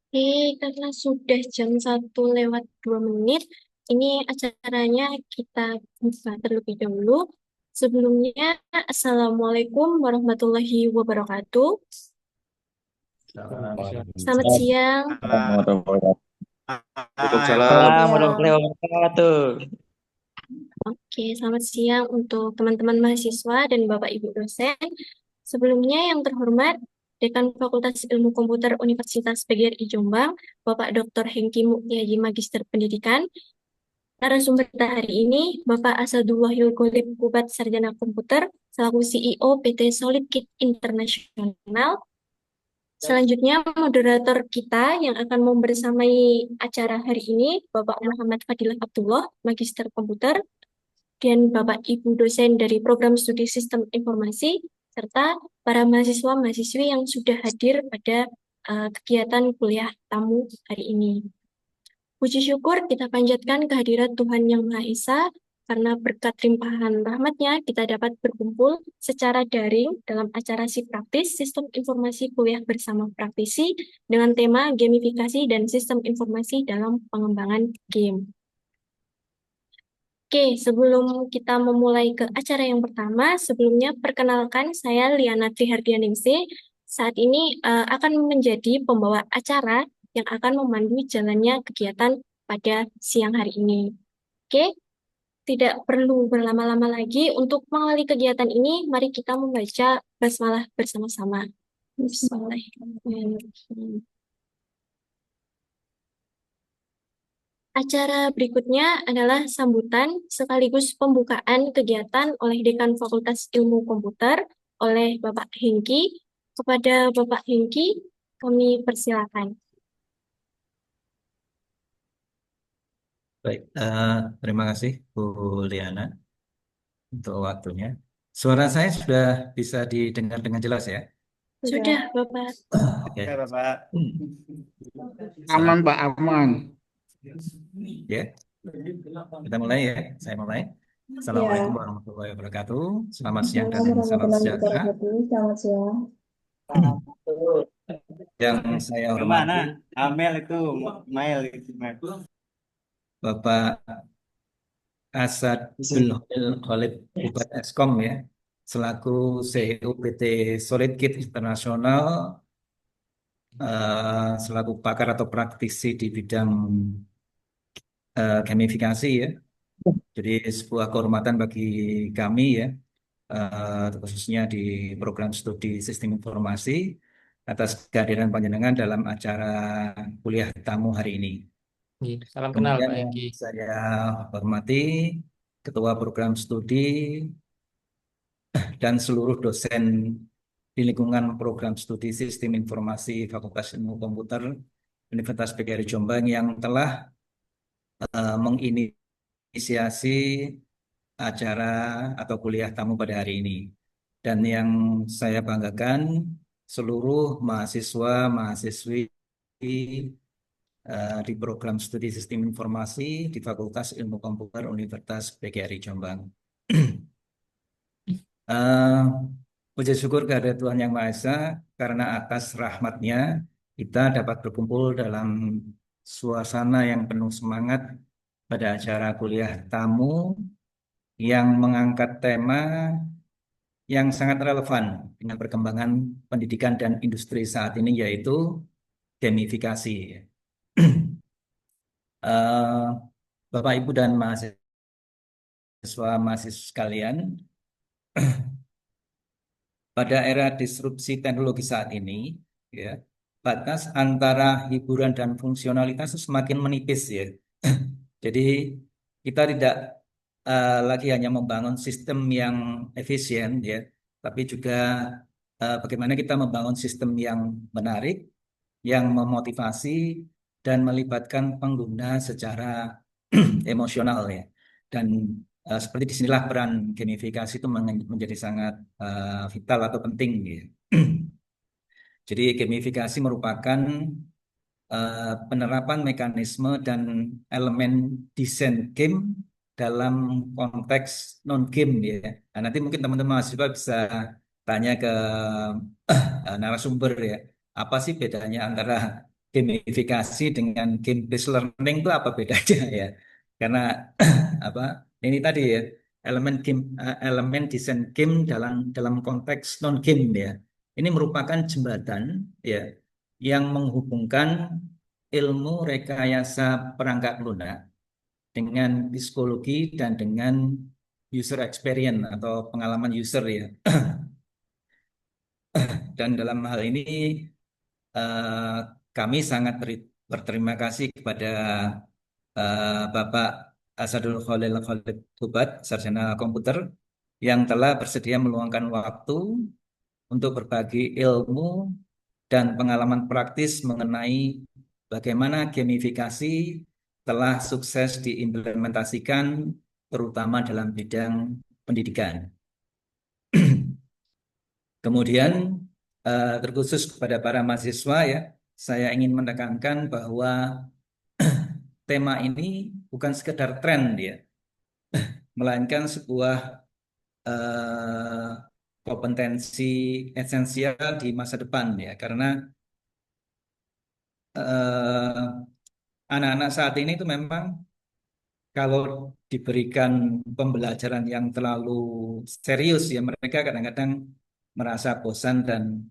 Oke, karena sudah jam 1 lewat 2 menit, ini acaranya kita buka terlebih dahulu. Sebelumnya, Assalamualaikum warahmatullahi wabarakatuh. Selamat Waalaikumsalam siang. warahmatullahi wabarakatuh. Waalaikumsalam. Waalaikumsalam Siang. warahmatullahi wabarakatuh. Oke, selamat siang untuk teman-teman mahasiswa dan Bapak Ibu dosen. Sebelumnya yang terhormat, Dekan Fakultas Ilmu Komputer Universitas PGRI Jombang, Bapak Dr. Hengki Mukti Magister Pendidikan. Narasumber kita hari ini, Bapak Asadullahil Golib Kubat Sarjana Komputer, selaku CEO PT Solid Kit International. Selanjutnya, moderator kita yang akan membersamai acara hari ini, Bapak Muhammad Fadilah Abdullah, Magister Komputer, dan Bapak Ibu dosen dari Program Studi Sistem Informasi, serta para mahasiswa-mahasiswi yang sudah hadir pada kegiatan kuliah tamu hari ini. Puji syukur kita panjatkan kehadirat Tuhan Yang Maha Esa, karena berkat limpahan rahmatnya kita dapat berkumpul secara daring dalam acara praktis Sistem Informasi Kuliah Bersama Praktisi dengan tema gamifikasi dan sistem informasi dalam pengembangan game. Oke, sebelum kita memulai ke acara yang pertama, sebelumnya perkenalkan saya Liana Trihardianingsi. Saat ini akan menjadi pembawa acara yang akan memandu jalannya kegiatan pada siang hari ini. Oke, tidak perlu berlama-lama lagi. Untuk mengawali kegiatan ini, mari kita membaca basmalah bersama-sama. Bismillahirrahmanirrahim. Acara berikutnya adalah sambutan sekaligus pembukaan kegiatan oleh Dekan Fakultas Ilmu Komputer oleh Bapak Hengki. Kepada Bapak Hengki, kami persilakan. Baik, terima kasih Bu Liana untuk waktunya. Suara saya sudah bisa didengar dengan jelas ya? Sudah, Bapak. Oke. Ya, Bapak. Aman, Salam. Pak, aman. Ya, kita mulai ya. Saya mulai. Assalamualaikum Ya, warahmatullahi wabarakatuh. Selamat siang dan Assalamualaikum salam warahmatullahi sejahtera. wabarakatuh. Selamat siang. Yang saya Gimana? hormati Amel itu, Mail itu, Mail. Bapak Asadul Khalid Kubat Eskom ya, selaku CEO PT Solid Kit Internasional, selaku pakar atau praktisi di bidang gamifikasi ya. Jadi sebuah kehormatan bagi kami ya, khususnya di program studi Sistem Informasi atas kehadiran panjenengan dalam acara kuliah tamu hari ini. Salam kenal, Kemudian Pak yang Hengki. saya hormati Ketua Program Studi dan seluruh dosen di lingkungan program studi Sistem Informasi Fakultas Ilmu Komputer Universitas PGRI Jombang yang telah menginisiasi acara atau kuliah tamu pada hari ini. Dan yang saya banggakan seluruh mahasiswa, mahasiswi di program studi Sistem Informasi di Fakultas Ilmu Komputer Universitas PGRI Jombang. Eh, Puji syukur kehadirat Tuhan Yang Maha Esa karena atas rahmatnya kita dapat berkumpul dalam suasana yang penuh semangat pada acara kuliah tamu yang mengangkat tema yang sangat relevan dengan perkembangan pendidikan dan industri saat ini yaitu gamifikasi. Eh, Bapak, Ibu, dan mahasiswa sekalian, pada era disrupsi teknologi saat ini, ya, batas antara hiburan dan fungsionalitas itu semakin menipis ya. Jadi kita tidak lagi hanya membangun sistem yang efisien ya, tapi juga bagaimana kita membangun sistem yang menarik, yang memotivasi dan melibatkan pengguna secara emosional ya. Dan seperti disinilah peran gamifikasi itu menjadi sangat vital atau penting ya. Jadi gamifikasi merupakan penerapan mekanisme dan elemen desain game dalam konteks non game ya. Nah, nanti mungkin teman-teman mahasiswa bisa tanya ke narasumber ya. Apa sih bedanya antara gamifikasi dengan game based learning itu apa bedanya ya? Karena apa ini tadi ya elemen desain game dalam dalam konteks non game ya. Ini merupakan jembatan ya yang menghubungkan ilmu rekayasa perangkat lunak dengan psikologi dan dengan user experience atau pengalaman user ya. Dan dalam hal ini eh, kami sangat berterima kasih kepada Bapak Asadul Khalil Khalid Hubat, Sarjana Komputer, yang telah bersedia meluangkan waktu untuk berbagi ilmu dan pengalaman praktis mengenai bagaimana gamifikasi telah sukses diimplementasikan, terutama dalam bidang pendidikan. Kemudian terkhusus kepada para mahasiswa ya, saya ingin menekankan bahwa tema ini bukan sekedar tren ya, melainkan sebuah eh, kompetensi esensial di masa depan ya, karena eh, anak-anak saat ini itu memang kalau diberikan pembelajaran yang terlalu serius ya mereka kadang-kadang merasa bosan dan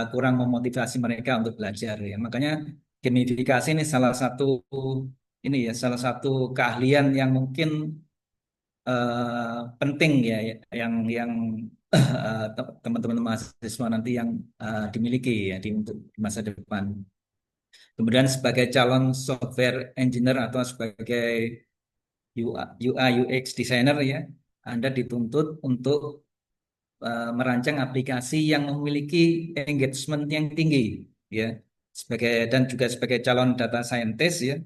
kurang memotivasi mereka untuk belajar ya. Makanya gamifikasi ini salah satu keahlian yang mungkin penting ya yang teman-teman mahasiswa nanti yang dimiliki ya untuk masa depan. Kemudian sebagai calon software engineer atau sebagai UI UX designer ya, Anda dituntut untuk merancang aplikasi yang memiliki engagement yang tinggi ya. Dan juga sebagai calon data scientist ya,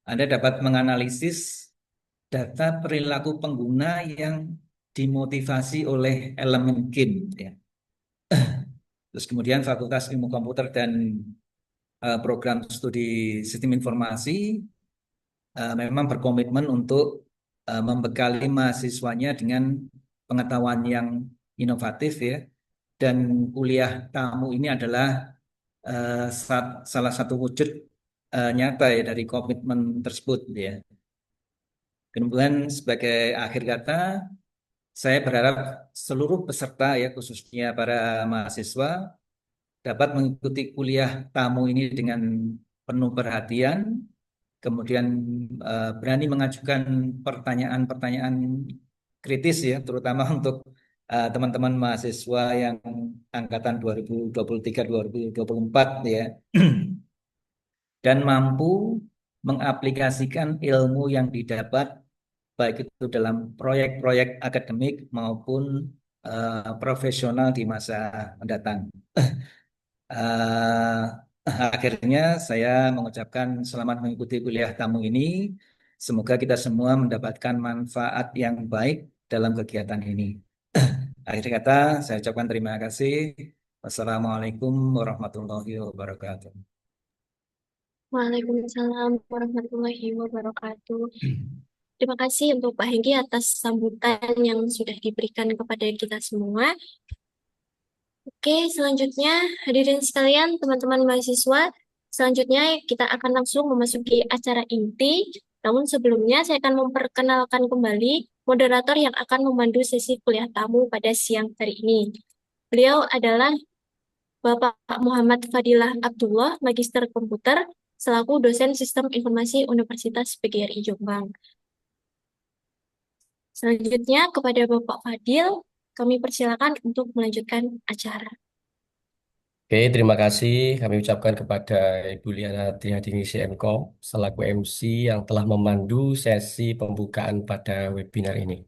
Anda dapat menganalisis data perilaku pengguna yang dimotivasi oleh elemen game ya. Terus kemudian Fakultas Ilmu Komputer dan Program Studi Sistem Informasi memang berkomitmen untuk membekali mahasiswanya dengan pengetahuan yang inovatif ya. Dan kuliah tamu ini adalah salah satu wujud nyata ya dari komitmen tersebut ya. Kemudian sebagai akhir kata, saya berharap seluruh peserta ya khususnya para mahasiswa dapat mengikuti kuliah tamu ini dengan penuh perhatian, kemudian berani mengajukan pertanyaan-pertanyaan kritis ya, terutama untuk teman-teman mahasiswa yang angkatan 2023-2024 ya, dan mampu mengaplikasikan ilmu yang didapat baik itu dalam proyek-proyek akademik maupun profesional di masa mendatang. Akhirnya saya mengucapkan selamat mengikuti kuliah tamu ini. Semoga kita semua mendapatkan manfaat yang baik dalam kegiatan ini. Akhir kata, saya ucapkan terima kasih. Wassalamualaikum warahmatullahi wabarakatuh. Waalaikumsalam warahmatullahi wabarakatuh. Terima kasih untuk Pak Hengki atas sambutan yang sudah diberikan kepada kita semua. Oke, selanjutnya hadirin sekalian, teman-teman mahasiswa, selanjutnya kita akan langsung memasuki acara inti. Namun sebelumnya saya akan memperkenalkan kembali moderator yang akan memandu sesi kuliah tamu pada siang hari ini. Beliau adalah Bapak Muhammad Fadilah Abdullah, Magister Komputer, selaku dosen Sistem Informasi Universitas PGRI Jombang. Selanjutnya kepada Bapak Fadil, kami persilakan untuk melanjutkan acara. Oke, terima kasih kami ucapkan kepada Ibu Liana Triadingisi Enkom selaku MC yang telah memandu sesi pembukaan pada webinar ini.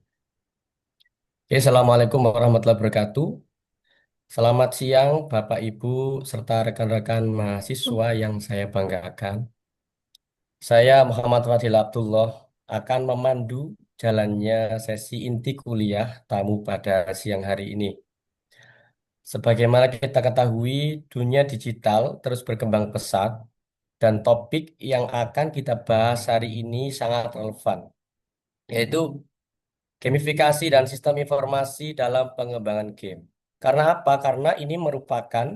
Oke, Assalamualaikum warahmatullahi wabarakatuh. Selamat siang Bapak Ibu serta rekan-rekan mahasiswa yang saya banggakan. Saya Muhammad Fadil Abdullah akan memandu jalannya sesi inti kuliah tamu pada siang hari ini. Sebagaimana kita ketahui, dunia digital terus berkembang pesat dan topik yang akan kita bahas hari ini sangat relevan, yaitu gamifikasi dan sistem informasi dalam pengembangan game. Karena apa? Karena ini merupakan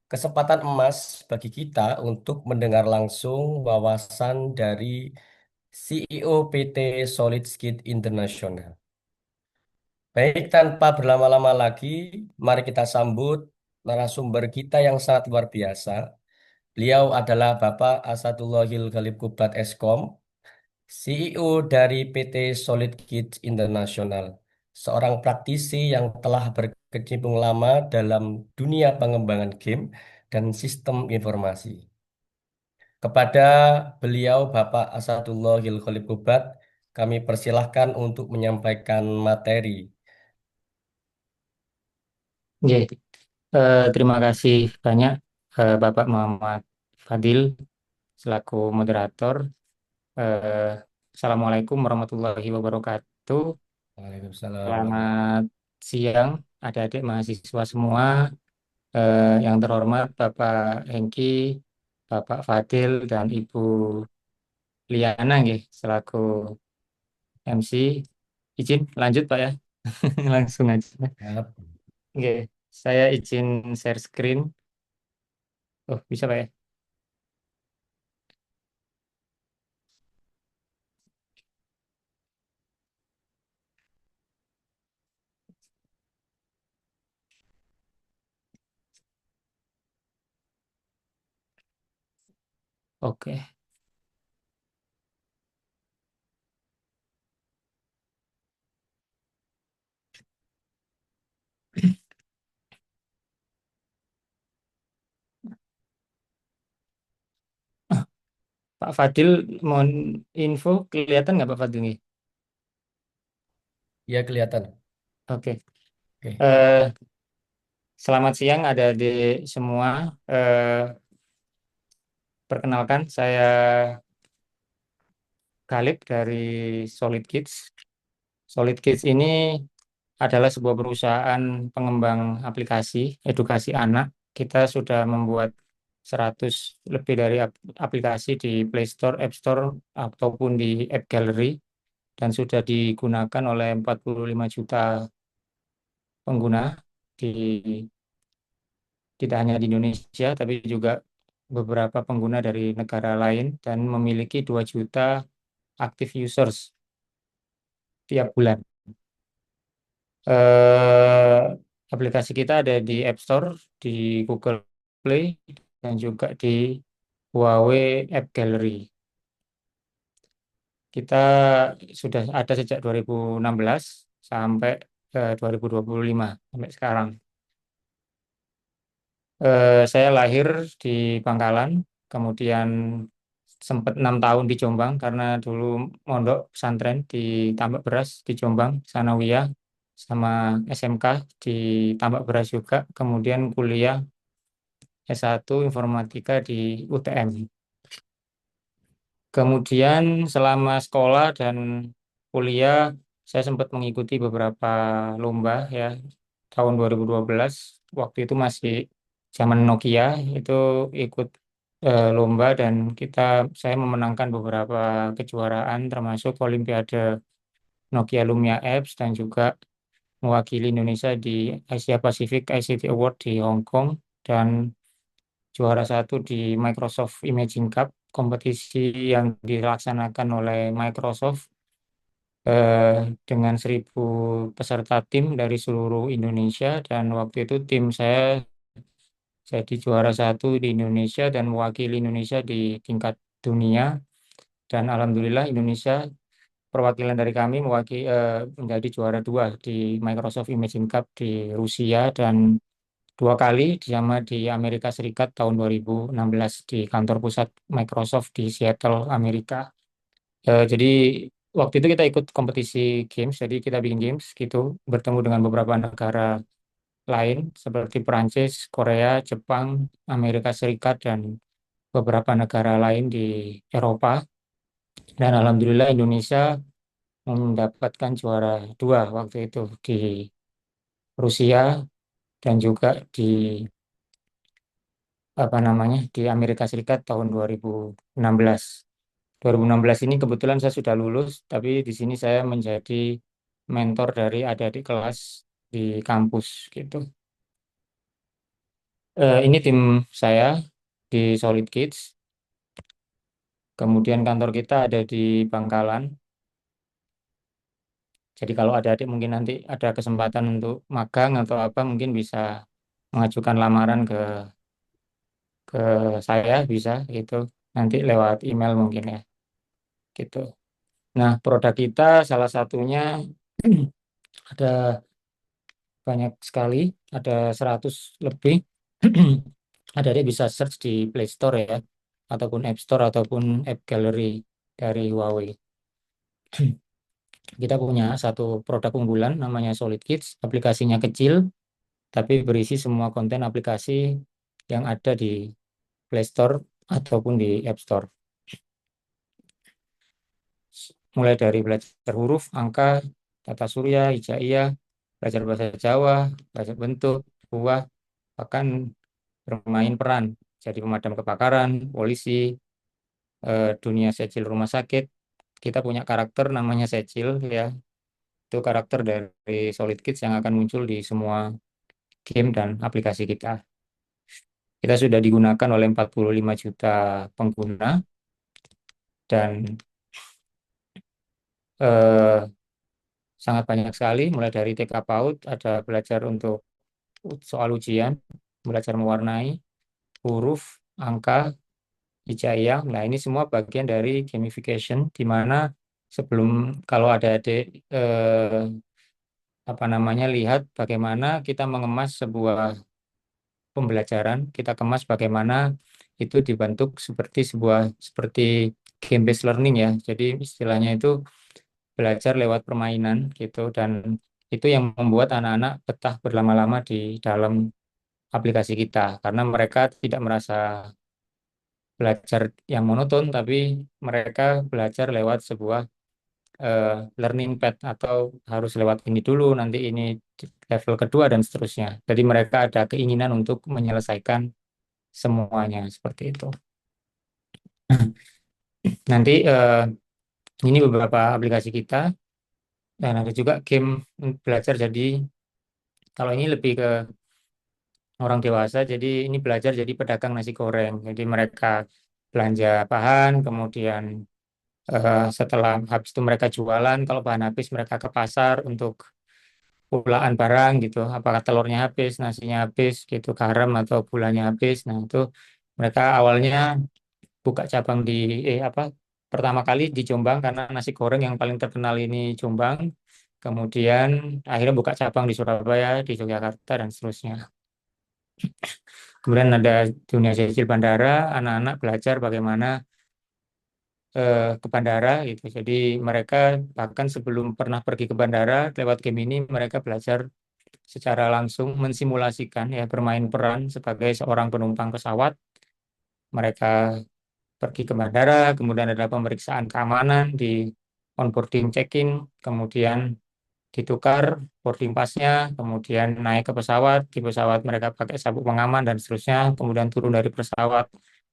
kesempatan emas bagi kita untuk mendengar langsung wawasan dari CEO PT Solid Skid International. Baik, tanpa berlama-lama lagi, mari kita sambut narasumber kita yang sangat luar biasa. Beliau adalah Bapak Asadullahil Ghalib Kubat Eskom, CEO dari PT Solid Kids International, seorang praktisi yang telah berkecimpung lama dalam dunia pengembangan game dan sistem informasi. Kepada beliau, Bapak Asadullahil Ghalib Kubat, kami persilahkan untuk menyampaikan materi. Oke, terima kasih banyak Bapak Muhammad Fadil selaku moderator. Eh, Assalamualaikum warahmatullahi wabarakatuh. Waalaikumsalam warahmatullahi Selamat siang adik-adik mahasiswa semua. Yang terhormat Bapak Hengki, Bapak Fadil, dan Ibu Liana nggih, selaku MC. Izin lanjut Pak ya, langsung aja. wabarakatuh. Oke, saya izin share screen. Oh, bisa Pak ya? Oke. Pak Fadil, mohon info, kelihatan nggak Pak Fadil nih? Ya, kelihatan. Oke. Oke. Eh, Selamat siang adik-adik semua. Perkenalkan, saya Khalid dari Solid Kids. Solid Kids ini adalah sebuah perusahaan pengembang aplikasi edukasi anak. Kita sudah membuat 100 lebih dari aplikasi di Play Store, App Store, ataupun di App Gallery, dan sudah digunakan oleh 45 juta pengguna di tidak hanya di Indonesia tapi juga beberapa pengguna dari negara lain, dan memiliki 2 juta active users tiap bulan. Eh, Aplikasi kita ada di App Store, di Google Play, dan juga di Huawei App Gallery. Kita sudah ada sejak 2016 sampai 2025 sampai sekarang. Saya lahir di Bangkalan, kemudian sempat 6 tahun di Jombang karena dulu mondok pesantren di Tambak Beras di Jombang, Sanawiyah, sama SMK di Tambak Beras juga, kemudian kuliah S1 Informatika di UTM. Kemudian selama sekolah dan kuliah, saya sempat mengikuti beberapa lomba ya. Tahun 2012, waktu itu masih zaman Nokia, itu ikut lomba, dan saya memenangkan beberapa kejuaraan termasuk Olimpiade Nokia Lumia Apps, dan juga mewakili Indonesia di Asia Pacific ICT Award di Hong Kong, dan juara satu di Microsoft Imaging Cup, kompetisi yang dilaksanakan oleh Microsoft eh, dengan 1.000 peserta tim dari seluruh Indonesia, dan waktu itu tim saya jadi juara satu di Indonesia dan mewakili Indonesia di tingkat dunia, dan alhamdulillah Indonesia, perwakilan dari kami menjadi juara dua di Microsoft Imaging Cup di Rusia, dan 2 kali sama di Amerika Serikat tahun 2016 di kantor pusat Microsoft di Seattle, Amerika. Jadi waktu itu kita ikut kompetisi games, jadi kita bikin games gitu, bertemu dengan beberapa negara lain seperti Perancis, Korea, Jepang, Amerika Serikat, dan beberapa negara lain di Eropa. Dan alhamdulillah Indonesia mendapatkan juara dua waktu itu di Rusia, dan juga di di Amerika Serikat tahun 2016. 2016 ini kebetulan saya sudah lulus, tapi di sini saya menjadi mentor dari adik-adik kelas di kampus gitu. Ini tim saya di Solid Kids. Kemudian kantor kita ada di Bangkalan. Jadi kalau ada adik mungkin nanti ada kesempatan untuk magang atau apa, mungkin bisa mengajukan lamaran ke saya bisa gitu. Nanti lewat email mungkin ya gitu. Nah, produk kita salah satunya ada banyak sekali, ada 100 lebih. Ada dia bisa search di Play Store ya, ataupun App Store ataupun App Gallery dari Huawei. Kita punya satu produk unggulan namanya Solid Kids, aplikasinya kecil tapi berisi semua konten aplikasi yang ada di Play Store ataupun di App Store. Mulai dari belajar huruf, angka, tata surya, hijaiyah, belajar bahasa Jawa, belajar bentuk, buah, bahkan bermain peran jadi pemadam kebakaran, polisi, dunia secil rumah sakit. Kita punya karakter namanya secil ya. Itu karakter dari Solid Kids yang akan muncul di semua game dan aplikasi kita. Kita sudah digunakan oleh 45 juta pengguna dan eh, sangat banyak sekali, mulai dari TK PAUD, ada belajar untuk soal ujian, belajar mewarnai, huruf, angka, hijaiyah. Nah, ini semua bagian dari gamification, di mana sebelum kalau ada adik apa namanya lihat bagaimana kita mengemas sebuah pembelajaran, kita kemas bagaimana itu dibentuk seperti game based learning ya. Jadi istilahnya itu belajar lewat permainan gitu, dan itu yang membuat anak-anak betah berlama-lama di dalam aplikasi kita karena mereka tidak merasa belajar yang monoton, tapi mereka belajar lewat sebuah eh, learning path atau harus lewat ini dulu, nanti ini di level kedua dan seterusnya. Jadi mereka ada keinginan untuk menyelesaikan semuanya seperti itu. Nanti ini beberapa aplikasi kita dan ada juga game belajar. Jadi kalau ini lebih ke orang dewasa, jadi ini belajar jadi pedagang nasi goreng. Jadi mereka belanja bahan, kemudian setelah habis itu mereka jualan. Kalau bahan habis mereka ke pasar untuk pulaan barang gitu. Apakah telurnya habis, nasinya habis, gitu, garam atau gulanya habis. Nah itu mereka awalnya buka cabang di apa? Pertama kali di Jombang karena nasi goreng yang paling terkenal ini Jombang. Kemudian akhirnya buka cabang di Surabaya, di Yogyakarta dan seterusnya. Kemudian ada dunia cicil bandara, anak-anak belajar bagaimana ke bandara gitu. Jadi mereka bahkan sebelum pernah pergi ke bandara lewat game ini mereka belajar secara langsung mensimulasikan ya bermain peran sebagai seorang penumpang pesawat. Mereka pergi ke bandara, kemudian ada pemeriksaan keamanan di onboarding check-in, kemudian ditukar boarding pass-nya, kemudian naik ke pesawat, di pesawat mereka pakai sabuk pengaman dan seterusnya, kemudian turun dari pesawat,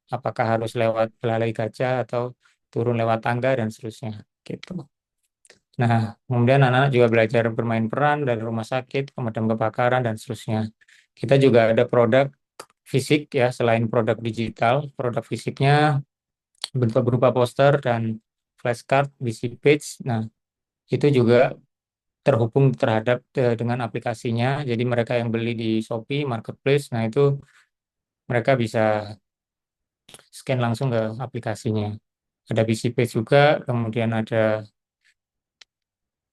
apakah harus lewat belalai gajah atau turun lewat tangga dan seterusnya, gitu. Nah, kemudian anak-anak juga belajar bermain peran dari rumah sakit, pemadam kebakaran dan seterusnya. Kita juga ada produk fisik ya, selain produk digital, produk fisiknya bentuk berupa poster dan flashcard, visi page. Nah, itu juga terhubung terhadap dengan aplikasinya. Jadi mereka yang beli di Shopee Marketplace, nah itu mereka bisa scan langsung ke aplikasinya. Ada PC Page juga, kemudian ada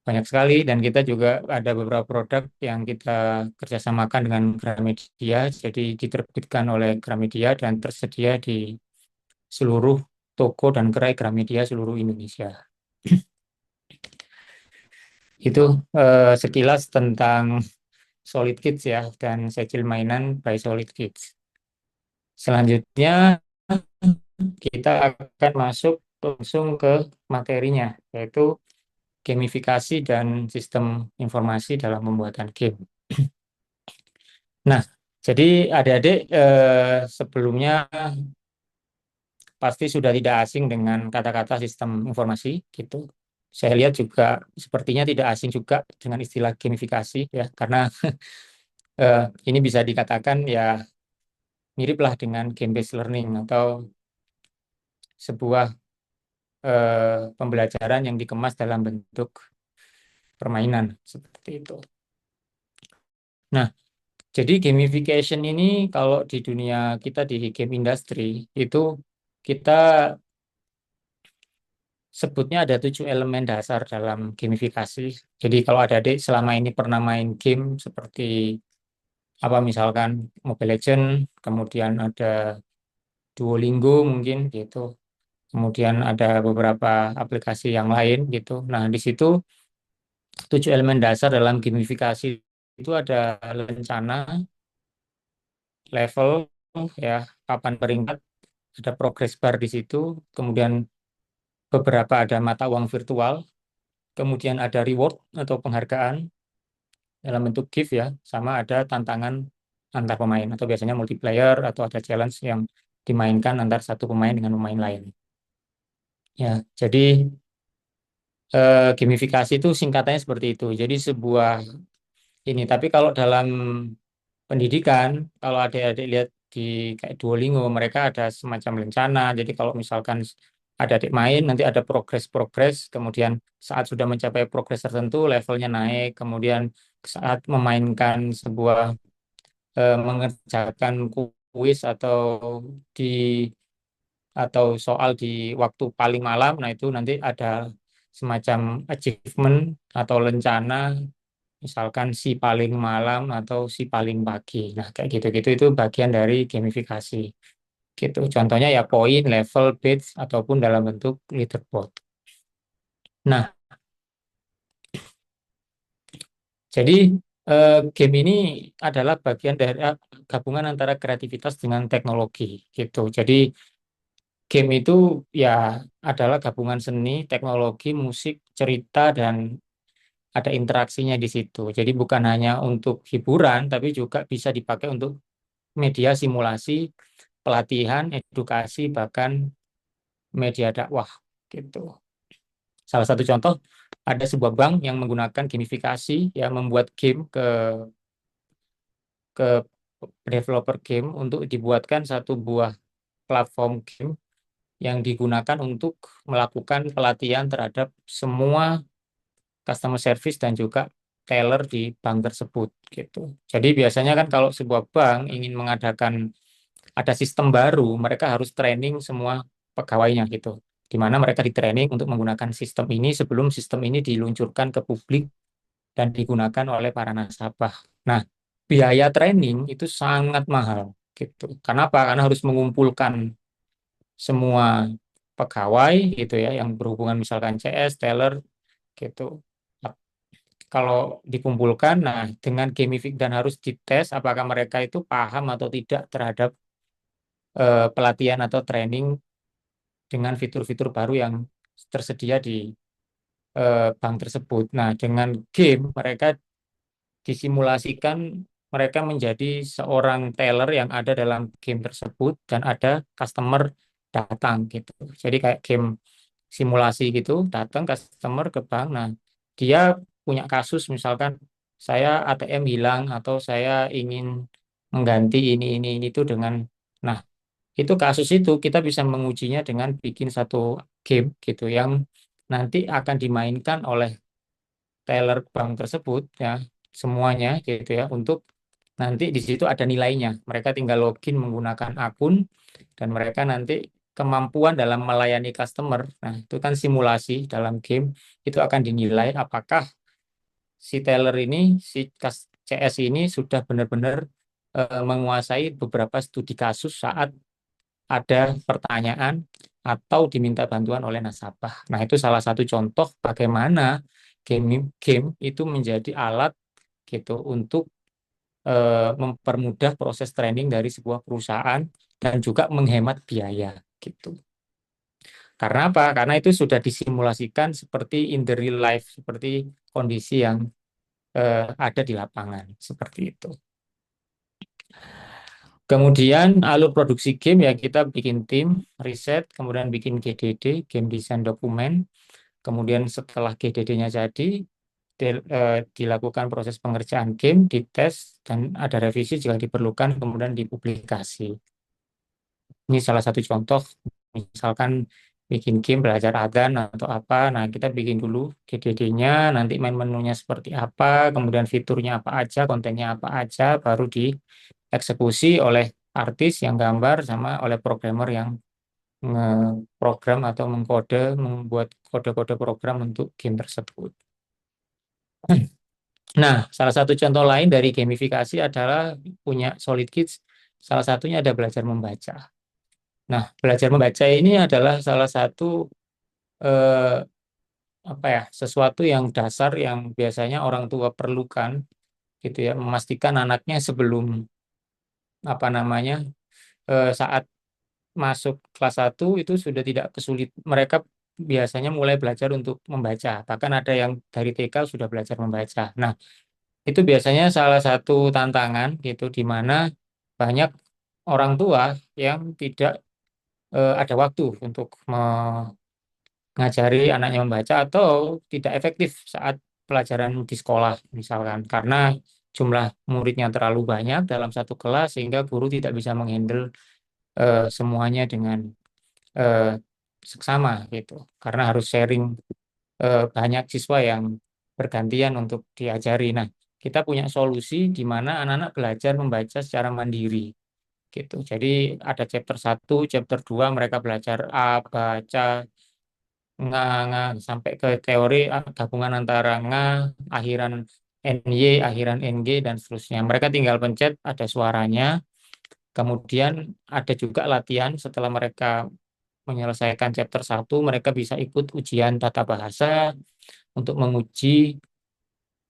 banyak sekali, dan kita juga ada beberapa produk yang kita kerjasamakan dengan Gramedia, jadi diterbitkan oleh Gramedia dan tersedia di seluruh toko dan gerai Gramedia seluruh Indonesia. Itu sekilas tentang Solid Kids ya, dan secil mainan by Solid Kids. Selanjutnya kita akan masuk langsung ke materinya, yaitu gamifikasi dan sistem informasi dalam pembuatan game. Nah, jadi adik-adik sebelumnya pasti sudah tidak asing dengan kata-kata sistem informasi gitu. Saya lihat juga sepertinya tidak asing juga dengan istilah gamifikasi ya, karena ini bisa dikatakan ya miriplah dengan game based learning atau sebuah pembelajaran yang dikemas dalam bentuk permainan seperti itu. Nah, jadi gamification ini kalau di dunia kita di game industry itu kita sebutnya ada 7 elemen dasar dalam gamifikasi. Jadi kalau adik-adik selama ini pernah main game seperti apa misalkan Mobile Legends, kemudian ada Duolingo mungkin gitu. Kemudian ada beberapa aplikasi yang lain gitu. Nah, di situ 7 elemen dasar dalam gamifikasi itu ada lencana, level, ya, papan peringkat, ada progress bar di situ, kemudian beberapa ada mata uang virtual, kemudian ada reward atau penghargaan dalam bentuk gift ya, sama ada tantangan antar pemain atau biasanya multiplayer atau ada challenge yang dimainkan antar satu pemain dengan pemain lain. Ya, jadi gamifikasi itu singkatannya seperti itu. Jadi sebuah ini, tapi kalau dalam pendidikan, kalau adik-adik lihat di kayak Duolingo, mereka ada semacam rencana. Jadi kalau misalkan ada adik main, nanti ada progres-progres, kemudian saat sudah mencapai progres tertentu, levelnya naik, kemudian saat memainkan sebuah mengerjakan kuis di atau soal di waktu paling malam, nah itu nanti ada semacam achievement atau lencana, misalkan si paling malam atau si paling pagi. Nah, kayak gitu-gitu itu bagian dari gamifikasi. Gitu. Contohnya ya poin, level, badge, ataupun dalam bentuk leaderboard. Nah, jadi game ini adalah bagian dari gabungan antara kreativitas dengan teknologi. Gitu. Jadi game itu ya adalah gabungan seni, teknologi, musik, cerita, dan ada interaksinya di situ. Jadi bukan hanya untuk hiburan, tapi juga bisa dipakai untuk media simulasi, pelatihan, edukasi, bahkan media dakwah gitu. Salah satu contoh ada sebuah bank yang menggunakan gamifikasi ya membuat game ke developer game untuk dibuatkan satu buah platform game yang digunakan untuk melakukan pelatihan terhadap semua customer service dan juga teller di bank tersebut gitu. Jadi biasanya kan kalau sebuah bank ingin mengadakan ada sistem baru, mereka harus training semua pegawainya gitu. Di mana mereka di training untuk menggunakan sistem ini sebelum sistem ini diluncurkan ke publik dan digunakan oleh para nasabah. Nah, biaya training itu sangat mahal gitu. Kenapa? Karena harus mengumpulkan semua pegawai gitu ya yang berhubungan misalkan CS, teller gitu. Kalau dikumpulkan, nah dengan gamifik dan harus dites apakah mereka itu paham atau tidak terhadap pelatihan atau training dengan fitur-fitur baru yang tersedia di bank tersebut. Nah, dengan game mereka disimulasikan mereka menjadi seorang teller yang ada dalam game tersebut dan ada customer datang gitu. Jadi kayak game simulasi gitu, datang customer ke bank. Nah, dia punya kasus misalkan saya ATM hilang atau saya ingin mengganti ini itu dengan nah, itu kasus itu kita bisa mengujinya dengan bikin satu game gitu yang nanti akan dimainkan oleh teller bank tersebut ya semuanya gitu ya untuk nanti di situ ada nilainya. Mereka tinggal login menggunakan akun dan mereka nanti kemampuan dalam melayani customer. Nah, itu kan simulasi dalam game itu akan dinilai apakah si teller ini, si CS ini sudah benar-benar menguasai beberapa studi kasus saat ada pertanyaan atau diminta bantuan oleh nasabah. Nah, itu salah satu contoh bagaimana game itu menjadi alat gitu untuk mempermudah proses training dari sebuah perusahaan dan juga menghemat biaya gitu. Karena apa? Karena itu sudah disimulasikan seperti in the real life, seperti kondisi yang ada di lapangan seperti itu. Kemudian alur produksi game ya kita bikin tim, riset, kemudian bikin GDD, game design dokumen. Kemudian setelah GDD-nya jadi, dilakukan proses pengerjaan game, dites, dan ada revisi jika diperlukan, kemudian dipublikasi. Ini salah satu contoh, misalkan bikin game belajar adzan atau apa. Nah, kita bikin dulu GDD-nya, nanti main menunya seperti apa, kemudian fiturnya apa aja, kontennya apa aja, baru dieksekusi oleh artis yang gambar sama oleh programmer yang ngeprogram atau mengkode, membuat kode-kode program untuk game tersebut. Nah, salah satu contoh lain dari gamifikasi adalah punya Solid Kids. Salah satunya ada belajar membaca. Nah, belajar membaca ini adalah salah satu eh, apa ya, sesuatu yang dasar yang biasanya orang tua perlukan gitu ya, memastikan anaknya sebelum apa namanya saat masuk kelas 1 itu sudah tidak kesulit. Mereka biasanya mulai belajar untuk membaca. Bahkan ada yang dari TK sudah belajar membaca. Nah, itu biasanya salah satu tantangan gitu di mana banyak orang tua yang tidak ada waktu untuk mengajari anaknya membaca atau tidak efektif saat pelajaran di sekolah misalkan karena jumlah muridnya terlalu banyak dalam satu kelas sehingga guru tidak bisa menghandle semuanya dengan eh, seksama gitu karena harus sharing banyak siswa yang bergantian untuk diajari. Nah, kita punya solusi di mana anak-anak belajar membaca secara mandiri gitu. Jadi ada chapter 1, chapter 2 mereka belajar A, baca, nga sampai ke teori gabungan antara akhiran NY, akhiran NG dan seterusnya. Mereka tinggal pencet ada suaranya. Kemudian ada juga latihan setelah mereka menyelesaikan chapter 1, mereka bisa ikut ujian tata bahasa untuk menguji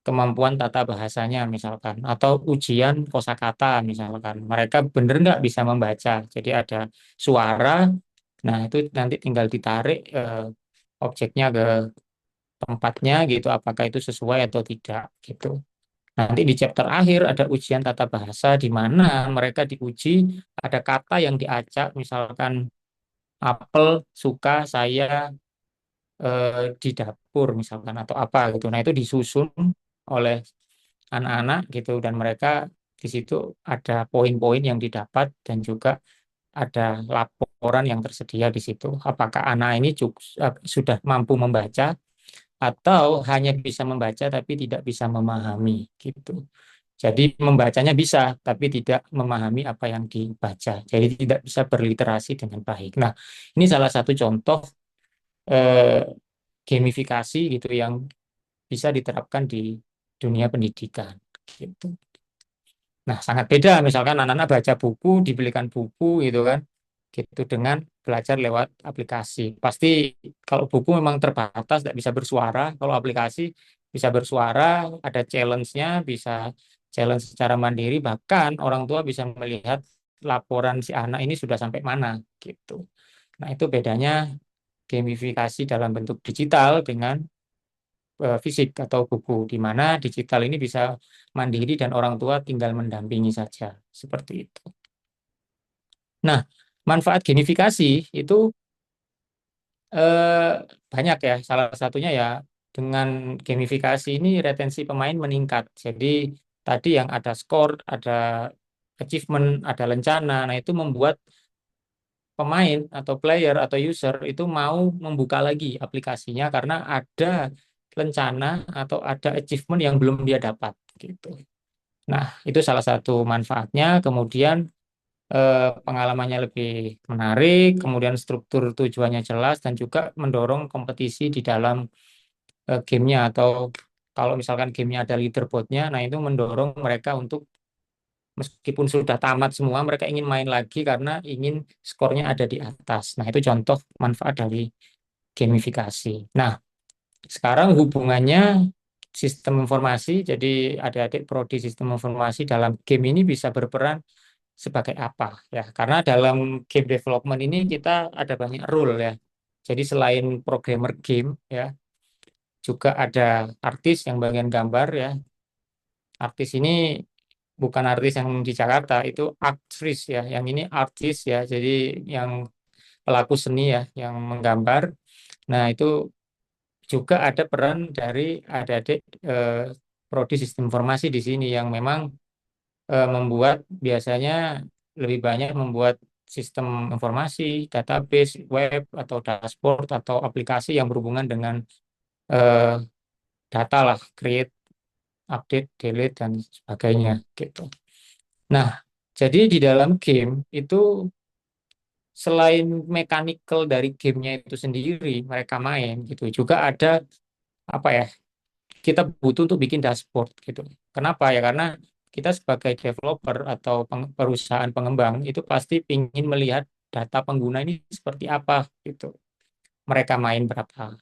kemampuan tata bahasanya misalkan atau ujian kosakata misalkan mereka benar nggak bisa membaca jadi ada suara nah itu nanti tinggal ditarik objeknya ke tempatnya gitu apakah itu sesuai atau tidak gitu nanti di chapter akhir ada ujian tata bahasa di mana mereka diuji ada kata yang diacak misalkan apel suka saya di dapur misalkan atau apa gitu. Nah, itu disusun oleh anak-anak gitu dan mereka di situ ada poin-poin yang didapat dan juga ada laporan yang tersedia di situ. Apakah anak ini sudah mampu membaca atau hanya bisa membaca tapi tidak bisa memahami gitu. Jadi membacanya bisa tapi tidak memahami apa yang dibaca. Jadi tidak bisa berliterasi dengan baik. Nah, ini salah satu contoh eh, gamifikasi gitu yang bisa diterapkan di dunia pendidikan gitu. Nah, sangat beda misalkan anak-anak baca buku, dibelikan buku gitu kan. Gitu dengan belajar lewat aplikasi. Pasti kalau buku memang terbatas tidak bisa bersuara, kalau aplikasi bisa bersuara, ada challenge-nya, bisa challenge secara mandiri bahkan orang tua bisa melihat laporan si anak ini sudah sampai mana gitu. Nah, itu bedanya gamifikasi dalam bentuk digital dengan fisik atau buku, di mana digital ini bisa mandiri dan orang tua tinggal mendampingi saja, seperti itu. Nah, manfaat gamifikasi itu eh, banyak ya, salah satunya ya dengan gamifikasi ini retensi pemain meningkat. Jadi tadi yang ada skor, ada achievement, ada lencana, nah itu membuat pemain atau player atau user itu mau membuka lagi aplikasinya karena ada rencana atau ada achievement yang belum dia dapat gitu. Nah, itu salah satu manfaatnya. Kemudian pengalamannya lebih menarik, kemudian struktur tujuannya jelas dan juga mendorong kompetisi di dalam gamenya atau kalau misalkan gamenya ada leaderboardnya, nah itu mendorong mereka untuk meskipun sudah tamat semua, mereka ingin main lagi karena ingin skornya ada di atas. Nah, itu contoh manfaat dari gamifikasi. Nah, sekarang hubungannya sistem informasi, jadi adik-adik prodi sistem informasi dalam game ini bisa berperan sebagai apa ya? Karena dalam game development ini kita ada banyak role ya. Jadi selain programmer game ya, juga ada artis yang bagian gambar ya. Artis ini bukan artis yang di Jakarta, itu aktris ya. Yang ini artis ya, jadi yang pelaku seni ya, yang menggambar. Nah, itu juga ada peran dari adik-adik prodi sistem informasi di sini yang memang membuat biasanya lebih banyak membuat sistem informasi, database, web atau dashboard atau aplikasi yang berhubungan dengan eh, data lah, create, update, delete dan sebagainya gitu. Nah, jadi di dalam game itu selain mechanical dari gamenya itu sendiri mereka main gitu, juga ada apa ya? Kita butuh untuk bikin dashboard gitu. Kenapa ya? Karena kita sebagai developer atau perusahaan pengembang itu pasti ingin melihat data pengguna ini seperti apa gitu. Mereka main berapa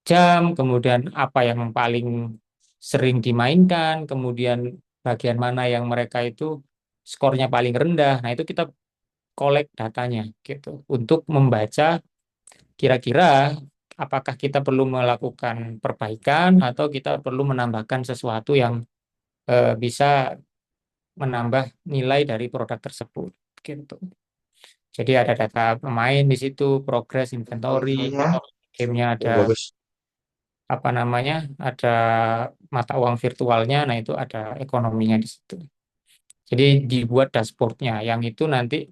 jam, kemudian apa yang paling sering dimainkan, kemudian bagian mana yang mereka itu skornya paling rendah. Nah, itu kita collect datanya gitu untuk membaca kira-kira apakah kita perlu melakukan perbaikan atau kita perlu menambahkan sesuatu yang bisa menambah nilai dari produk tersebut gitu. Jadi ada data pemain di situ, progress, inventory, gamenya ada Bagus. apa namanya, ada mata uang virtualnya, nah itu ada ekonominya di situ. Jadi dibuat dashboardnya, yang itu nanti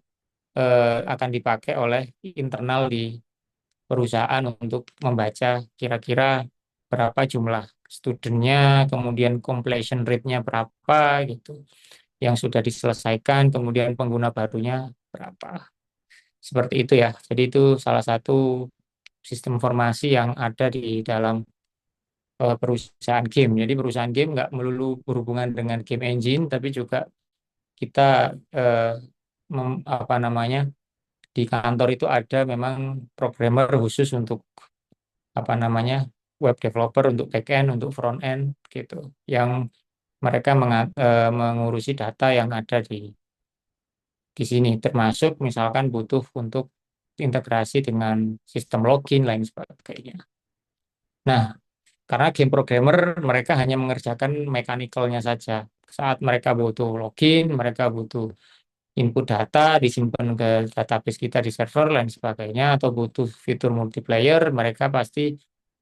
akan dipakai oleh internal di perusahaan untuk membaca kira-kira berapa jumlah studentnya, kemudian completion rate-nya berapa gitu, yang sudah diselesaikan, kemudian pengguna barunya berapa. Seperti itu ya. Jadi itu salah satu sistem informasi yang ada di dalam perusahaan game. Jadi perusahaan game nggak melulu berhubungan dengan game engine, tapi juga kita eh, apa namanya, di kantor itu ada memang programmer khusus untuk apa namanya, web developer untuk back end, untuk front end gitu, yang mereka mengurusi data yang ada di sini, termasuk misalkan butuh untuk integrasi dengan sistem login lain sebagainya. Nah, karena game programmer mereka hanya mengerjakan mechanical-nya saja. Saat mereka butuh login, mereka butuh input data disimpan ke database kita di server dan sebagainya, atau butuh fitur multiplayer, mereka pasti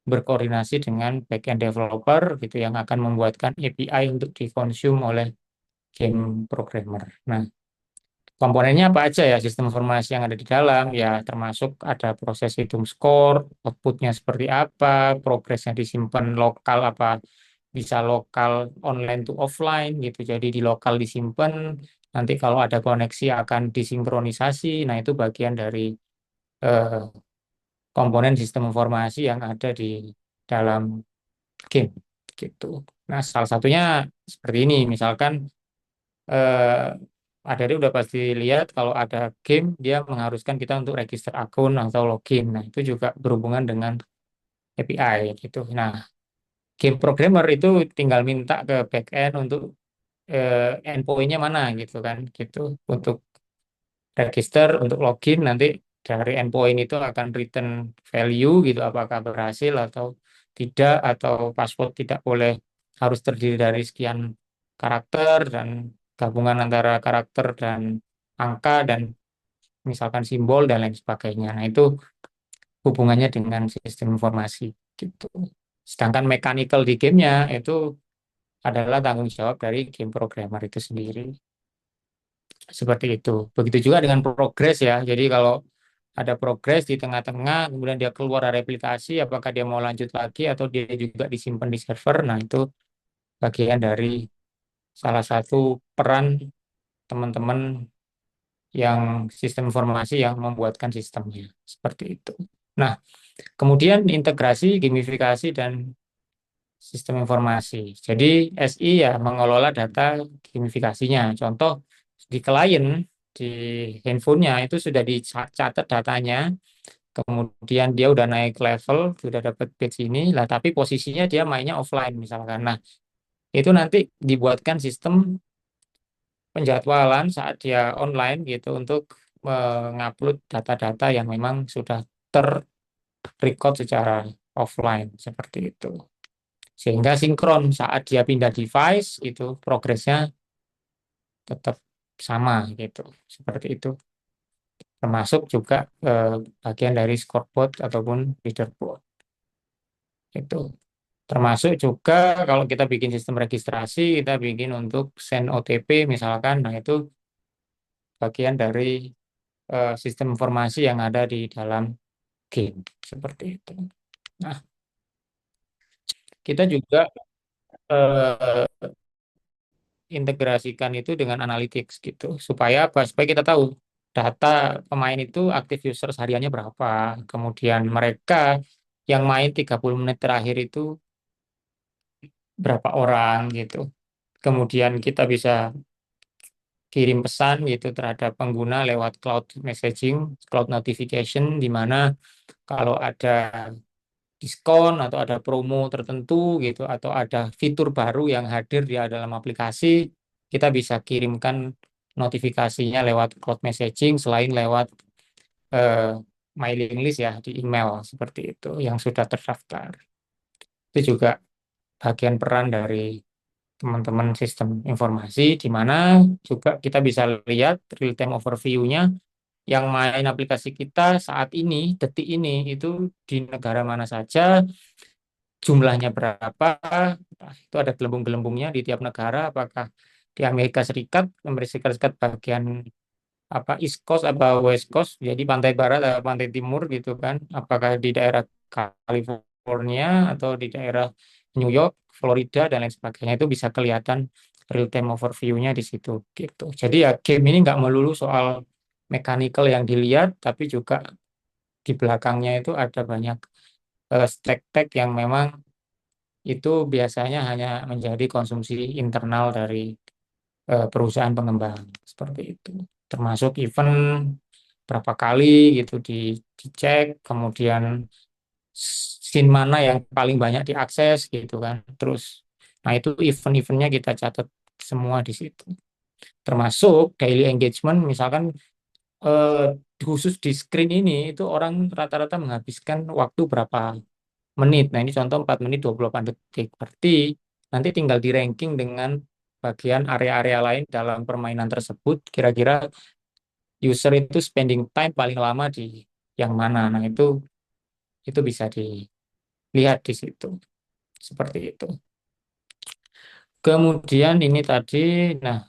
berkoordinasi dengan backend developer gitu yang akan membuatkan API untuk dikonsum oleh game programmer. Nah, komponennya apa aja ya sistem informasi yang ada di dalam? Ya, termasuk ada proses hitung skor, outputnya seperti apa, progresnya disimpan lokal apa bisa lokal online to offline gitu. Jadi di lokal disimpan, nanti kalau ada koneksi akan disinkronisasi. Nah, itu bagian dari eh, komponen sistem informasi yang ada di dalam game gitu. Nah, salah satunya seperti ini, misalkan Adari udah pasti lihat kalau ada game dia mengharuskan kita untuk register akun atau login. Nah, itu juga berhubungan dengan API gitu. Nah, game programmer itu tinggal minta ke backend untuk endpoint-nya mana gitu kan, gitu. Untuk register, untuk login nanti dari endpoint itu akan return value gitu, apakah berhasil atau tidak, atau password tidak boleh harus terdiri dari sekian karakter dan gabungan antara karakter dan angka dan misalkan simbol dan lain sebagainya. Nah, itu hubungannya dengan sistem informasi gitu. Sedangkan mechanical di gamenya itu adalah tanggung jawab dari game programmer itu sendiri. Seperti itu. Begitu juga dengan progres ya. Jadi kalau ada progres di tengah-tengah, kemudian dia keluar dari aplikasi, apakah dia mau lanjut lagi atau dia juga disimpan di server. Nah, itu bagian dari salah satu peran teman-teman yang sistem informasi yang membuatkan sistemnya. Seperti itu. Nah, kemudian integrasi, gamifikasi, dan sistem informasi. Jadi SI ya mengelola data gamifikasinya. Contoh di klien, di handphonenya itu sudah dicatat datanya, kemudian dia udah naik level, sudah dapat page ini, lah tapi posisinya dia mainnya offline misalkan. Nah, itu nanti dibuatkan sistem penjadwalan saat dia online gitu untuk mengupload data-data yang memang sudah terrecord secara offline seperti itu. Sehingga sinkron saat dia pindah device itu progresnya tetap sama gitu. Seperti itu. Termasuk juga bagian dari scoreboard ataupun leaderboard. Itu termasuk juga kalau kita bikin sistem registrasi, kita bikin untuk send OTP misalkan, nah itu bagian dari sistem informasi yang ada di dalam game seperti itu. Nah, kita juga eh, integrasikan itu dengan analytics gitu. Supaya apa? Supaya kita tahu data pemain itu aktif user hariannya berapa. Kemudian mereka yang main 30 menit terakhir itu berapa orang gitu. Kemudian kita bisa kirim pesan gitu terhadap pengguna lewat cloud messaging, cloud notification, di mana kalau ada diskon atau ada promo tertentu gitu atau ada fitur baru yang hadir di dalam aplikasi, kita bisa kirimkan notifikasinya lewat cloud messaging selain lewat eh, mailing list ya di email seperti itu yang sudah terdaftar. Itu juga bagian peran dari teman-teman sistem informasi di mana juga kita bisa lihat real time overview-nya yang main aplikasi kita saat ini, detik ini itu di negara mana saja, jumlahnya berapa, nah, itu ada gelembung-gelembungnya di tiap negara, apakah di Amerika Serikat, Amerika Serikat bagian apa East Coast apa West Coast, jadi pantai barat atau pantai timur gitu kan, apakah di daerah California atau di daerah New York, Florida dan lain sebagainya itu bisa kelihatan real time overview-nya di situ gitu. Jadi ya game ini nggak melulu soal mechanical yang dilihat, tapi juga di belakangnya itu ada banyak stack-tag yang memang itu biasanya hanya menjadi konsumsi internal dari perusahaan pengembang seperti itu. Termasuk event berapa kali gitu dicek, kemudian scene mana yang paling banyak diakses gitu kan. Terus, nah itu event-eventnya kita catat semua di situ. Termasuk daily engagement, misalkan eh, khusus di screen ini itu orang rata-rata menghabiskan waktu berapa menit. Nah, ini contoh 4 menit 28 detik. Berarti nanti tinggal di ranking dengan bagian area-area lain dalam permainan tersebut. Kira-kira user itu spending time paling lama di yang mana. Nah, itu bisa dilihat di situ. Seperti itu. Kemudian nah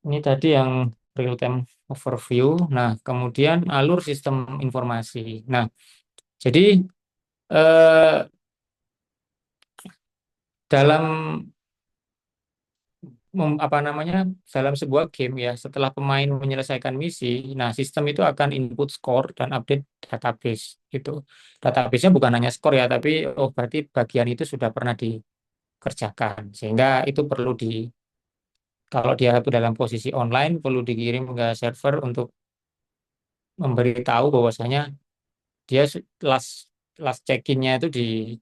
ini tadi yang real time overview. Nah, kemudian alur sistem informasi. Nah, jadi eh, dalam apa namanya dalam sebuah game ya setelah pemain menyelesaikan misi, nah sistem itu akan input score dan update database gitu. Database-nya bukan hanya skor ya, tapi oh berarti bagian itu sudah pernah dikerjakan sehingga itu perlu kalau dia itu dalam posisi online perlu dikirim ke server untuk memberitahu bahwasanya dia last last check-in-nya itu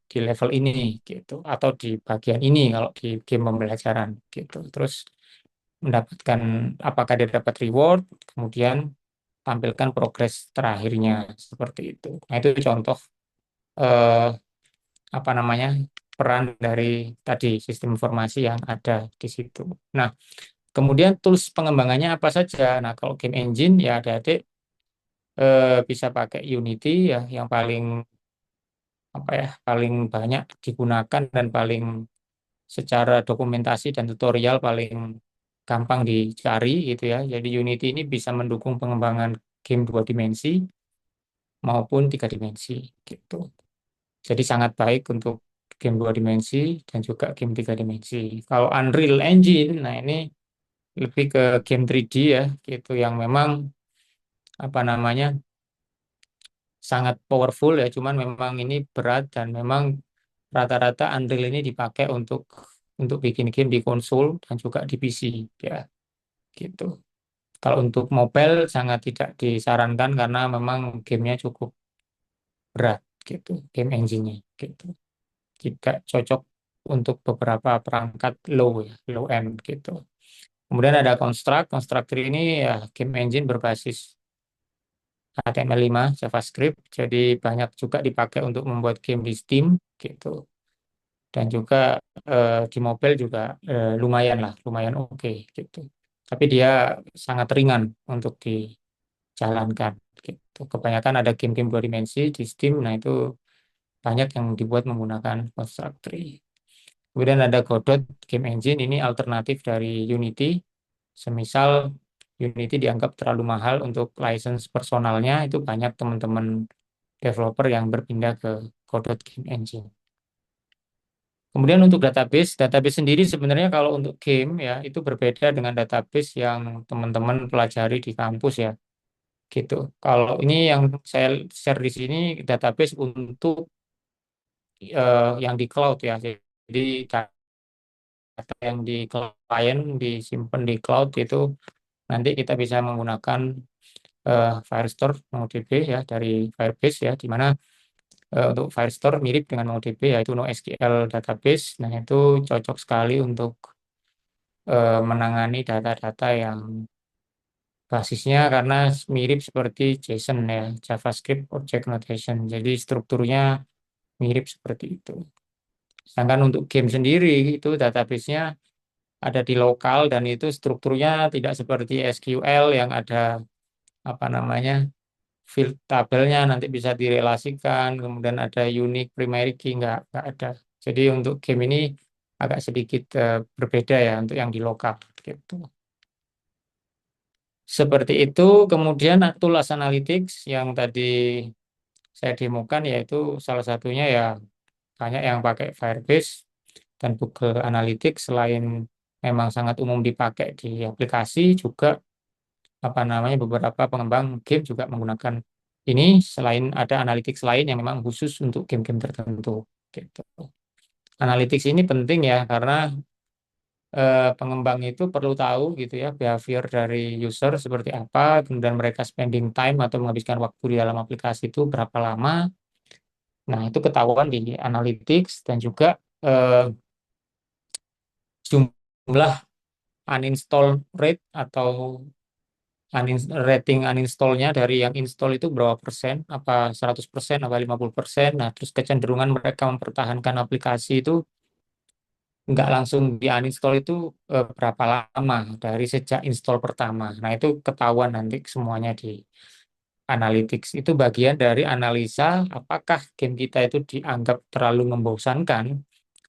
di level ini gitu atau di bagian ini kalau di game pembelajaran gitu. Terus mendapatkan apakah dia dapat reward, kemudian tampilkan progres terakhirnya seperti itu. Nah, itu contoh eh, apa namanya peran dari tadi sistem informasi yang ada di situ. Nah, kemudian tools pengembangannya apa saja? Nah, kalau game engine ya adik-adik bisa pakai Unity ya yang paling apa ya paling banyak digunakan dan paling secara dokumentasi dan tutorial paling gampang dicari gitu ya. Jadi Unity ini bisa mendukung pengembangan game dua dimensi maupun tiga dimensi gitu. Jadi sangat baik untuk game dua dimensi dan juga game tiga dimensi. Kalau Unreal Engine, nah ini lebih ke game 3D ya, gitu yang memang apa namanya sangat powerful ya. Cuman memang ini berat dan memang rata-rata Unreal ini dipakai untuk bikin game di konsol dan juga di PC ya, gitu. Kalau untuk mobile sangat tidak disarankan karena memang gamenya cukup berat gitu, game engine-nya gitu. Tidak cocok untuk beberapa perangkat low ya, low end gitu. Kemudian ada Construct. Constructor ini ya game engine berbasis HTML5, JavaScript. Jadi banyak juga dipakai untuk membuat game di Steam gitu. Dan juga di mobile juga lumayan lah, lumayan oke gitu. Tapi dia sangat ringan untuk dijalankan gitu. Kebanyakan ada game-game dua dimensi di Steam, nah itu banyak yang dibuat menggunakan Construct 3. Kemudian ada Godot Game Engine, ini alternatif dari Unity. Semisal Unity dianggap terlalu mahal untuk license personalnya, itu banyak teman-teman developer yang berpindah ke Godot Game Engine. Kemudian untuk database sendiri sebenarnya kalau untuk game ya itu berbeda dengan database yang teman-teman pelajari di kampus ya, gitu. Kalau ini yang saya share di sini database untuk yang di cloud ya. Jadi data yang di client disimpan di cloud itu nanti kita bisa menggunakan Firestore MongoDB ya dari Firebase ya, di mana untuk Firestore mirip dengan MongoDB yaitu NoSQL database. Nah, itu cocok sekali untuk menangani data-data yang basisnya karena mirip seperti JSON ya, JavaScript Object Notation. Jadi strukturnya mirip seperti itu. Sedangkan untuk game sendiri itu database-nya ada di lokal dan itu strukturnya tidak seperti SQL yang ada apa namanya field tabelnya nanti bisa direlasikan, kemudian ada unique primary key, nggak ada. Jadi untuk game ini agak sedikit berbeda ya untuk yang di lokal gitu. Seperti itu, kemudian tools analytics yang tadi saya demokan yaitu salah satunya ya banyak yang pakai Firebase dan Google Analytics selain memang sangat umum dipakai di aplikasi juga apa namanya beberapa pengembang game juga menggunakan ini selain ada analytics lain yang memang khusus untuk game-game tertentu gitu. Analytics ini penting ya karena pengembang itu perlu tahu gitu ya behavior dari user seperti apa, kemudian mereka spending time atau menghabiskan waktu di dalam aplikasi itu berapa lama. Nah, itu ketahuan di analytics dan juga jumlah uninstall rate atau rating uninstallnya dari yang install itu berapa persen, apa 100%, apa 50%. Nah, terus kecenderungan mereka mempertahankan aplikasi itu nggak langsung di uninstall itu berapa lama dari sejak install pertama. Nah, itu ketahuan nanti semuanya di analytics. Itu bagian dari analisa apakah game kita itu dianggap terlalu membosankan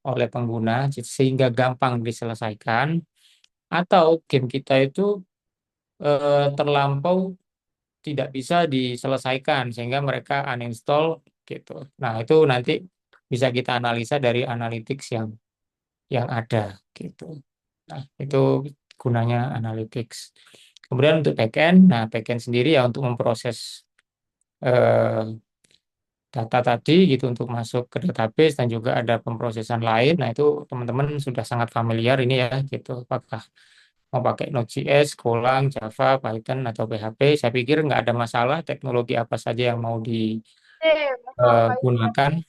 oleh pengguna sehingga gampang diselesaikan atau game kita itu terlampau tidak bisa diselesaikan sehingga mereka uninstall gitu. Nah, itu nanti bisa kita analisa dari analytics yang ada gitu. Nah, itu gunanya analytics. Kemudian untuk backend, nah backend sendiri ya untuk memproses eh, data tadi gitu untuk masuk ke database dan juga ada pemrosesan lain. Nah, itu teman-teman sudah sangat familiar ini ya gitu. Apakah mau pakai Node.js, Golang, Java, Python, atau PHP, saya pikir nggak ada masalah teknologi apa saja yang mau digunakan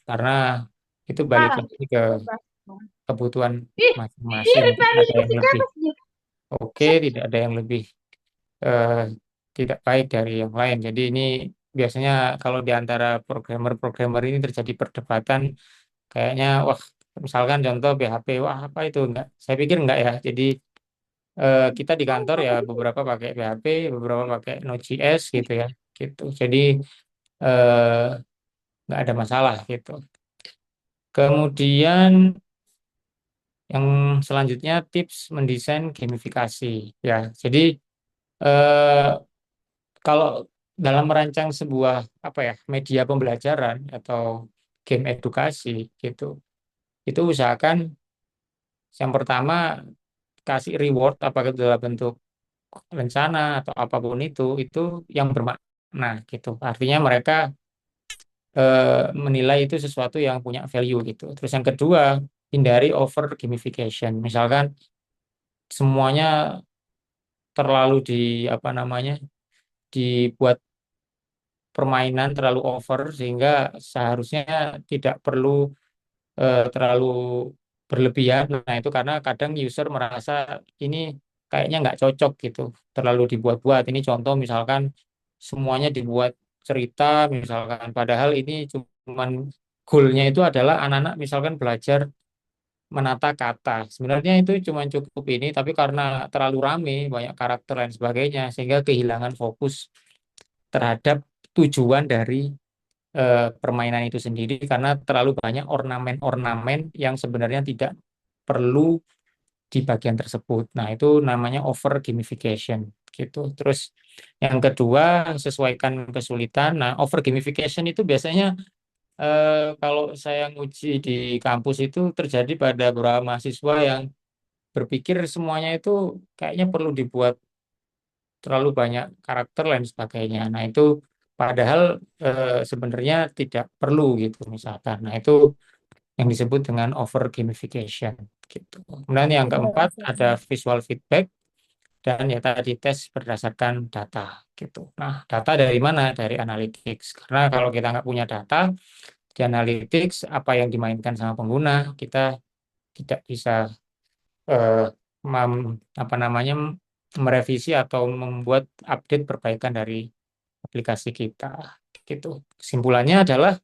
karena itu balik lagi ke kebutuhan masing-masing. Tidak ada yang lebih oke, tidak ada yang lebih eh, tidak baik dari yang lain. Jadi ini biasanya kalau di antara programmer-programmer ini terjadi perdebatan, kayaknya wah misalkan contoh PHP, wah apa itu enggak? Saya pikir enggak ya. Jadi kita di kantor ya beberapa pakai PHP, beberapa pakai Node.js gitu ya, gitu. Jadi eh, nggak ada masalah gitu. Kemudian yang selanjutnya tips mendesain gamifikasi ya. Jadi eh, kalau dalam merancang sebuah apa ya media pembelajaran atau game edukasi gitu, itu usahakan yang pertama kasih reward apakah itu dalam bentuk rencana atau apapun itu yang bermakna gitu. Artinya mereka menilai itu sesuatu yang punya value gitu. Terus yang kedua, hindari over gamification. Misalkan semuanya terlalu di apa namanya dibuat permainan terlalu over sehingga seharusnya tidak perlu terlalu berlebihan. Nah, itu karena kadang user merasa ini kayaknya nggak cocok gitu, terlalu dibuat-buat. Ini contoh misalkan semuanya dibuat cerita, misalkan padahal ini cuman goalnya itu adalah anak-anak misalkan belajar menata kata. Sebenarnya itu cuma cukup ini, tapi karena terlalu rame, banyak karakter dan sebagainya, sehingga kehilangan fokus terhadap tujuan dari permainan itu sendiri karena terlalu banyak ornamen-ornamen yang sebenarnya tidak perlu di bagian tersebut. Nah, itu namanya over gamification gitu. Terus yang kedua, sesuaikan kesulitan. Nah, over gamification itu biasanya kalau saya nguji di kampus itu terjadi pada beberapa mahasiswa yang berpikir semuanya itu kayaknya perlu dibuat terlalu banyak karakter dan sebagainya. Nah, itu padahal sebenarnya tidak perlu gitu misalkan. Nah, itu yang disebut dengan over gamification gitu. Kemudian yang keempat ada visual feedback dan ya tadi tes berdasarkan data gitu. Nah, data dari mana? Dari analytics. Karena kalau kita nggak punya data di analytics, apa yang dimainkan sama pengguna, kita tidak bisa eh, apa namanya merevisi atau membuat update perbaikan dari aplikasi kita gitu. Kesimpulannya adalah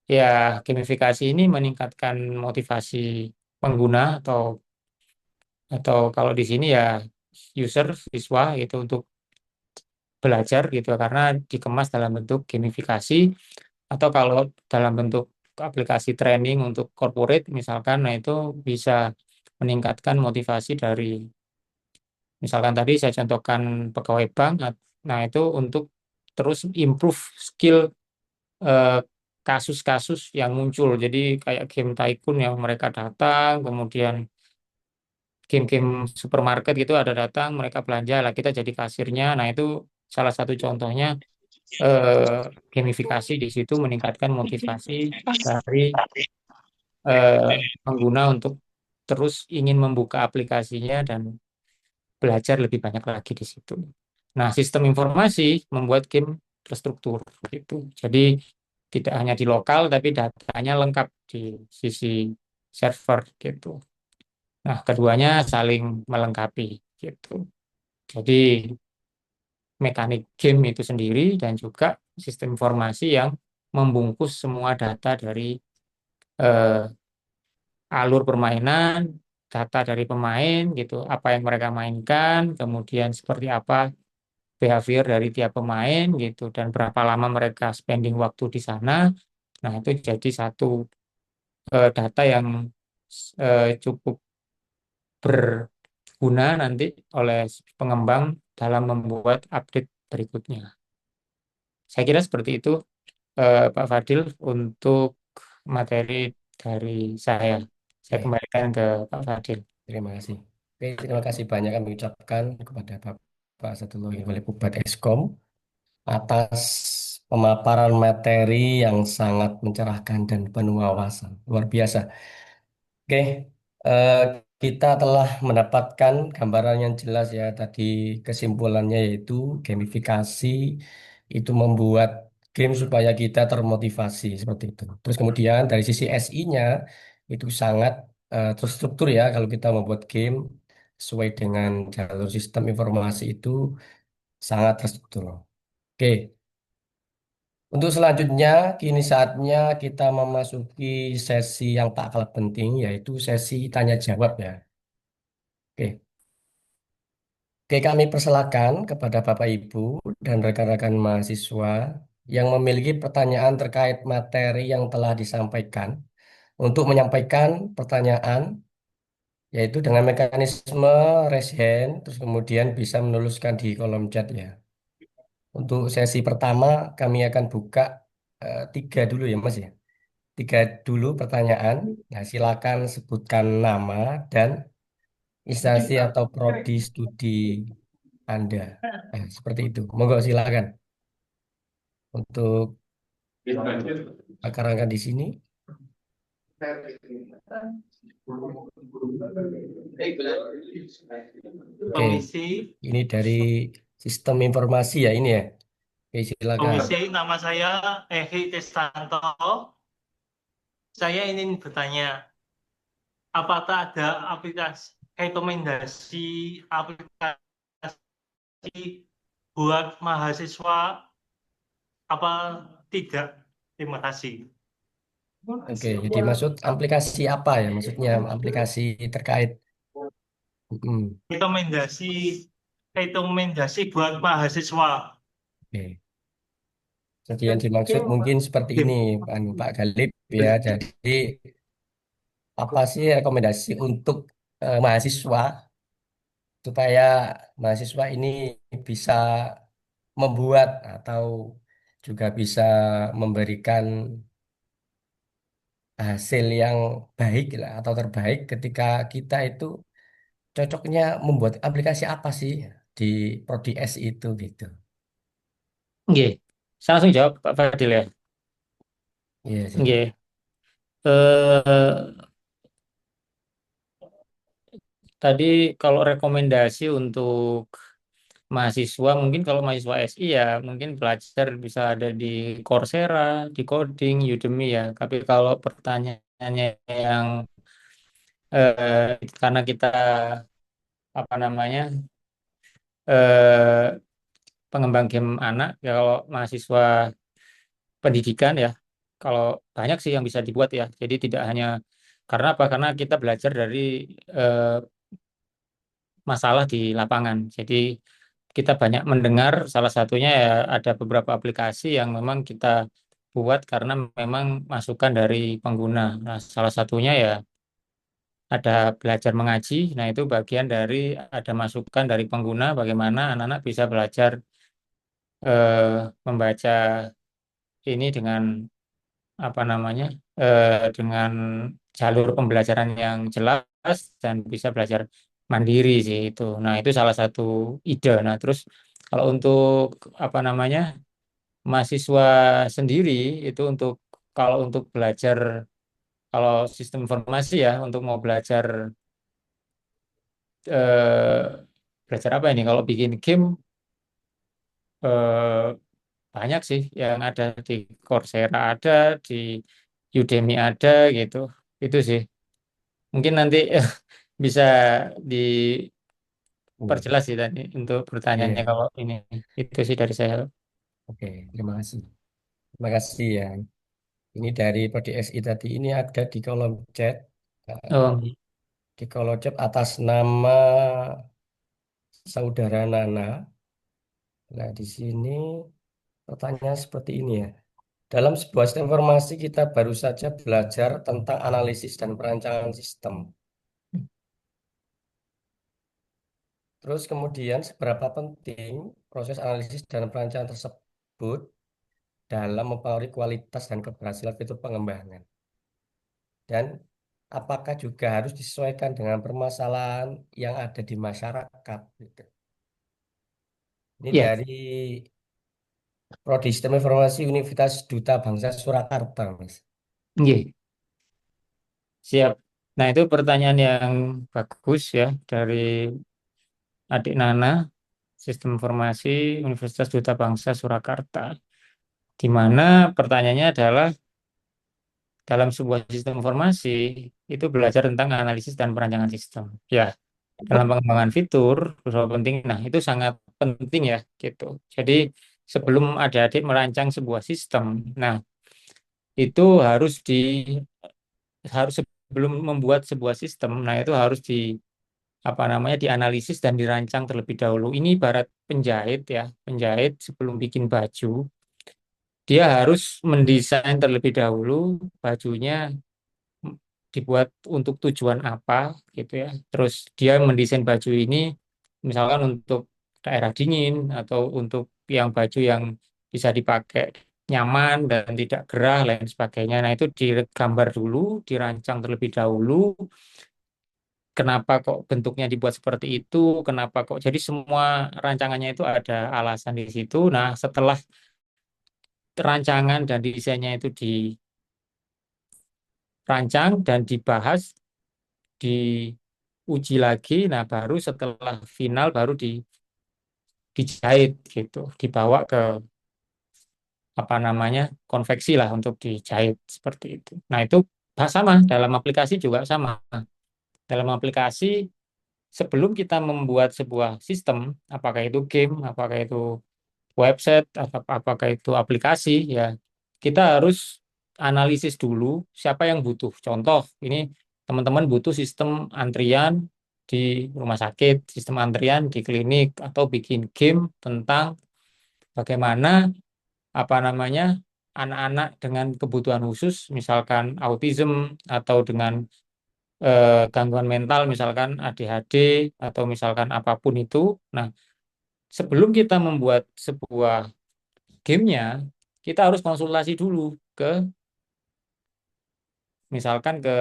ya gamifikasi ini meningkatkan motivasi pengguna atau kalau di sini ya user siswa gitu untuk belajar gitu karena dikemas dalam bentuk gamifikasi atau kalau dalam bentuk aplikasi training untuk corporate misalkan nah itu bisa meningkatkan motivasi dari misalkan tadi saya contohkan pegawai bank nah itu untuk terus improve skill eh, kasus-kasus yang muncul. Jadi kayak game tycoon yang mereka datang, kemudian game-game supermarket gitu ada datang, mereka belanja lah kita jadi kasirnya. Nah itu salah satu contohnya eh, gamifikasi di situ meningkatkan motivasi dari pengguna untuk terus ingin membuka aplikasinya dan belajar lebih banyak lagi di situ. Nah, sistem informasi membuat game terstruktur gitu. Jadi tidak hanya di lokal tapi datanya lengkap di sisi server gitu. Nah, keduanya saling melengkapi gitu. Jadi mekanik game itu sendiri dan juga sistem informasi yang membungkus semua data dari eh, alur permainan, data dari pemain gitu, apa yang mereka mainkan, kemudian seperti apa behavior dari tiap pemain gitu dan berapa lama mereka spending waktu di sana. Nah, itu jadi satu data yang cukup berguna nanti oleh pengembang dalam membuat update berikutnya. Saya kira seperti itu, Pak Fadil, untuk materi dari saya. Saya Oke, kembalikan ke Pak Fadil. terima kasih. Oke, terima kasih banyak kami ucapkan kepada Bapak Satullah Wali Pubat Eskom atas pemaparan materi yang sangat mencerahkan dan penuh wawasan. Luar biasa. Oke, eh, kita telah mendapatkan gambaran yang jelas ya tadi kesimpulannya yaitu gamifikasi itu membuat game supaya kita termotivasi seperti itu. Terus kemudian dari sisi SI-nya itu sangat terstruktur ya kalau kita membuat game sesuai dengan jalur sistem informasi itu sangat terstruktur. Oke, untuk selanjutnya kini saatnya kita memasuki sesi yang tak kalah penting yaitu sesi tanya jawab ya. Oke. Oke, kami persilakan kepada Bapak Ibu dan rekan-rekan mahasiswa yang memiliki pertanyaan terkait materi yang telah disampaikan untuk menyampaikan pertanyaan yaitu dengan mekanisme raise hand terus kemudian bisa menuliskan di kolom chat ya. Untuk sesi pertama kami akan buka tiga dulu ya Mas ya. Tiga dulu pertanyaan. Nah, silakan sebutkan nama dan instansi atau prodi studi Anda. Nah, seperti itu. Monggo silakan untuk rekan-rekan di sini. Oke, Komisi, ini dari sistem informasi ya ini ya. Oke, silakan. nama saya Ehi Testanto. Saya ingin bertanya, apakah ada aplikasi rekomendasi aplikasi buat mahasiswa apa tidak? Terima kasih. Oke, jadi maksud aplikasi apa ya? Maksudnya aplikasi terkait. Mm, Rekomendasi rekomendasi buat mahasiswa. oke. Jadi yang dimaksud mungkin seperti ini, Game. Pak Galip ya. Jadi apa sih rekomendasi untuk mahasiswa supaya mahasiswa ini bisa membuat atau juga bisa memberikan hasil yang baik lah atau terbaik ketika kita itu cocoknya membuat aplikasi apa sih di Prodi S itu gitu. Nggih. Saya langsung jawab Pak Fadil ya. Iya, silakan. Nggih. Eh, Tadi kalau rekomendasi untuk mahasiswa, mungkin kalau mahasiswa SI ya mungkin belajar bisa ada di Coursera, di coding, Udemy ya. Tapi kalau pertanyaannya yang karena kita apa namanya eh, pengembang game anak ya, kalau mahasiswa pendidikan ya, kalau banyak sih yang bisa dibuat ya. Jadi tidak hanya karena apa? Karena kita belajar dari eh, masalah di lapangan. Jadi kita banyak mendengar, salah satunya ya ada beberapa aplikasi yang memang kita buat karena memang masukan dari pengguna. Nah, salah satunya ya ada belajar mengaji. Nah, itu bagian dari ada masukan dari pengguna bagaimana anak-anak bisa belajar membaca ini dengan apa namanya dengan jalur pembelajaran yang jelas dan bisa belajar mandiri sih itu. Nah, itu salah satu ide. Nah, terus kalau untuk apa namanya mahasiswa sendiri itu untuk kalau untuk belajar kalau sistem informasi ya untuk mau belajar eh, belajar apa ini? Kalau bikin game eh, banyak sih yang ada di Coursera ada di Udemy ada gitu. Itu sih. Mungkin nanti bisa Iya, diperjelas sih tadi untuk pertanyaannya iya. kalau ini itu sih dari saya. Oke, terima kasih. Terima kasih ya. Ini dari Prodi SI tadi ini ada di kolom chat. Nah, Oh, di kolom chat atas nama saudara Nana. Nah, di sini pertanyaan seperti ini ya. Dalam sebuah sistem informasi kita baru saja belajar tentang analisis dan perancangan sistem. Terus kemudian seberapa penting proses analisis dan perancangan tersebut dalam mempengaruhi kualitas dan keberhasilan fitur pengembangan. Dan apakah juga harus disesuaikan dengan permasalahan yang ada di masyarakat, gitu. Ini ya, dari Prodi Sistem Informasi Universitas Duta Bangsa Surakarta, Mas. nggih, siap. Nah, itu pertanyaan yang bagus ya dari adik Nana, Sistem Informasi Universitas Duta Bangsa Surakarta, di mana pertanyaannya adalah dalam sebuah sistem informasi itu belajar tentang analisis dan perancangan sistem. Ya, dalam pengembangan fitur, beberapa penting. Nah, itu sangat penting ya, gitu. Jadi sebelum adik-adik merancang sebuah sistem, nah itu harus sebelum membuat sebuah sistem, nah itu harus di apa namanya dianalisis dan dirancang terlebih dahulu. Ini ibarat penjahit ya, penjahit sebelum bikin baju, dia harus mendesain terlebih dahulu bajunya dibuat untuk tujuan apa gitu ya. Terus dia mendesain baju ini misalkan untuk daerah dingin atau untuk yang baju yang bisa dipakai nyaman dan tidak gerah lain sebagainya. Nah, itu digambar dulu, dirancang terlebih dahulu. Kenapa kok bentuknya dibuat seperti itu? Kenapa kok? Jadi semua rancangannya itu ada alasan di situ. Nah, setelah rancangan dan desainnya itu dirancang dan dibahas, diuji lagi. Nah, baru setelah final baru dijahit gitu, dibawa ke apa namanya konveksi lah untuk dijahit seperti itu. Nah, itu sama dalam aplikasi juga sama. Dalam aplikasi sebelum kita membuat sebuah sistem, apakah itu game, apakah itu website, atau apakah itu aplikasi, ya kita harus analisis dulu siapa yang butuh. Contoh, ini teman-teman butuh sistem antrian di rumah sakit, sistem antrian di klinik, atau bikin game tentang bagaimana apa namanya anak-anak dengan kebutuhan khusus, misalkan autism atau dengan gangguan mental, misalkan ADHD atau misalkan apapun itu. Nah, sebelum kita membuat sebuah gamenya, kita harus konsultasi dulu ke misalkan ke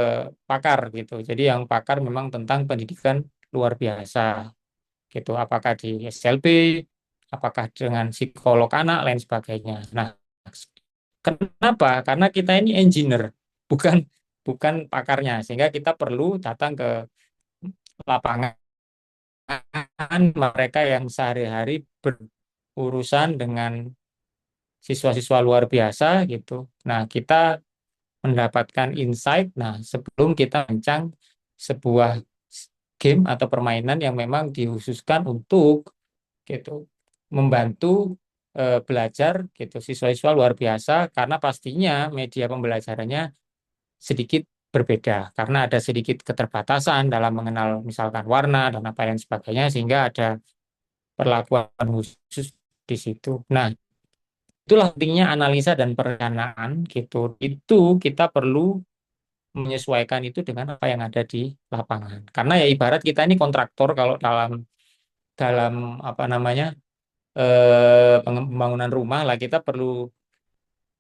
pakar gitu. Jadi yang pakar memang tentang pendidikan luar biasa gitu. Apakah di SLB, apakah dengan psikolog anak, lain sebagainya. Nah, kenapa? Karena kita ini engineer, bukan bukan pakarnya, sehingga kita perlu datang ke lapangan mereka yang sehari-hari berurusan dengan siswa-siswa luar biasa gitu. Nah, kita mendapatkan insight. Nah, sebelum kita rancang sebuah game atau permainan yang memang dikhususkan untuk gitu membantu belajar gitu siswa-siswa luar biasa karena pastinya media pembelajarannya sedikit berbeda karena ada sedikit keterbatasan dalam mengenal misalkan warna dan apa yang sebagainya sehingga ada perlakuan khusus di situ. Nah, itulah pentingnya analisa dan perencanaan gitu. Itu kita perlu menyesuaikan itu dengan apa yang ada di lapangan. Karena ya ibarat kita ini kontraktor kalau dalam dalam apa namanya pembangunan rumah lah kita perlu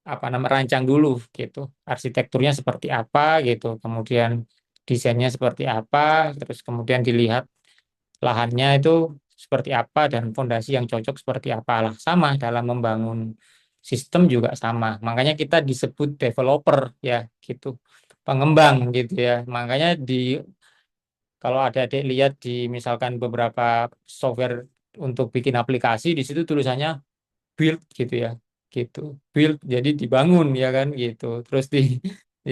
apa namanya rancang dulu gitu. Arsitekturnya seperti apa gitu. Kemudian desainnya seperti apa, terus kemudian dilihat lahannya itu seperti apa dan fondasi yang cocok seperti apa lah sama dalam membangun sistem juga sama makanya kita disebut developer ya gitu pengembang gitu ya makanya di kalau adik-adik lihat di misalkan beberapa software untuk bikin aplikasi di situ tulisannya build gitu ya gitu build jadi dibangun ya kan gitu terus di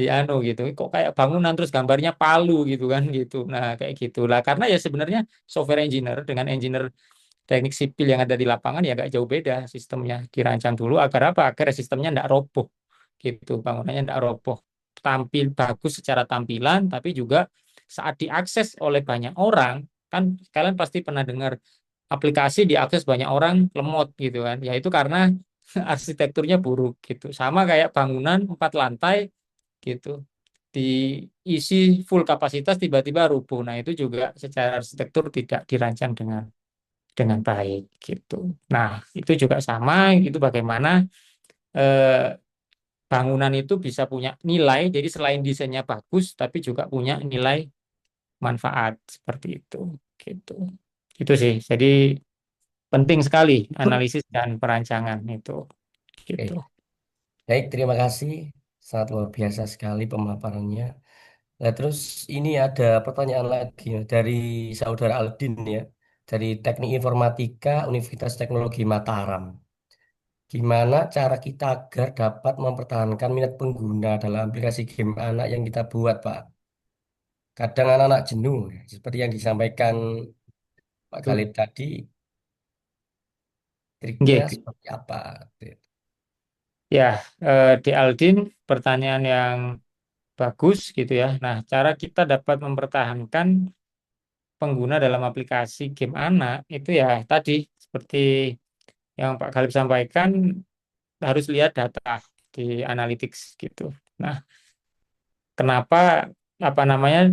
anu gitu kok kayak bangunan terus gambarnya palu gitu kan gitu nah kayak gitulah karena ya sebenarnya software engineer dengan engineer teknik sipil yang ada di lapangan ya gak jauh beda sistemnya dirancang dulu agar apa agar sistemnya tidak roboh gitu bangunannya tidak roboh tampil bagus secara tampilan tapi juga saat diakses oleh banyak orang kan kalian pasti pernah dengar aplikasi diakses banyak orang lemot gitu kan ya itu karena arsitekturnya buruk gitu sama kayak bangunan 4 lantai gitu diisi full kapasitas tiba-tiba rubuh nah itu juga secara arsitektur tidak dirancang dengan baik gitu. Nah, itu juga sama, itu bagaimana eh, bangunan itu bisa punya nilai, jadi selain desainnya bagus, tapi juga punya nilai manfaat seperti itu, gitu. Itu sih, jadi penting sekali analisis dan perancangan itu, gitu. Oke. Baik, terima kasih. Sangat luar biasa sekali pemaparannya. Nah, terus ini ada pertanyaan lagi ya, dari saudara Aldin ya, dari Teknik Informatika Universitas Teknologi Mataram. Gimana cara kita agar dapat mempertahankan minat pengguna dalam aplikasi game anak yang kita buat, Pak? Kadang anak-anak jenuh, ya, seperti yang disampaikan Pak Tuh. Galib tadi, triknya Nggih. seperti apa? Ya, di Aldin pertanyaan yang bagus gitu ya. Nah, cara kita dapat mempertahankan pengguna dalam aplikasi game anak itu ya tadi seperti yang Pak Galib sampaikan harus lihat data di analytics gitu. Nah, kenapa apa namanya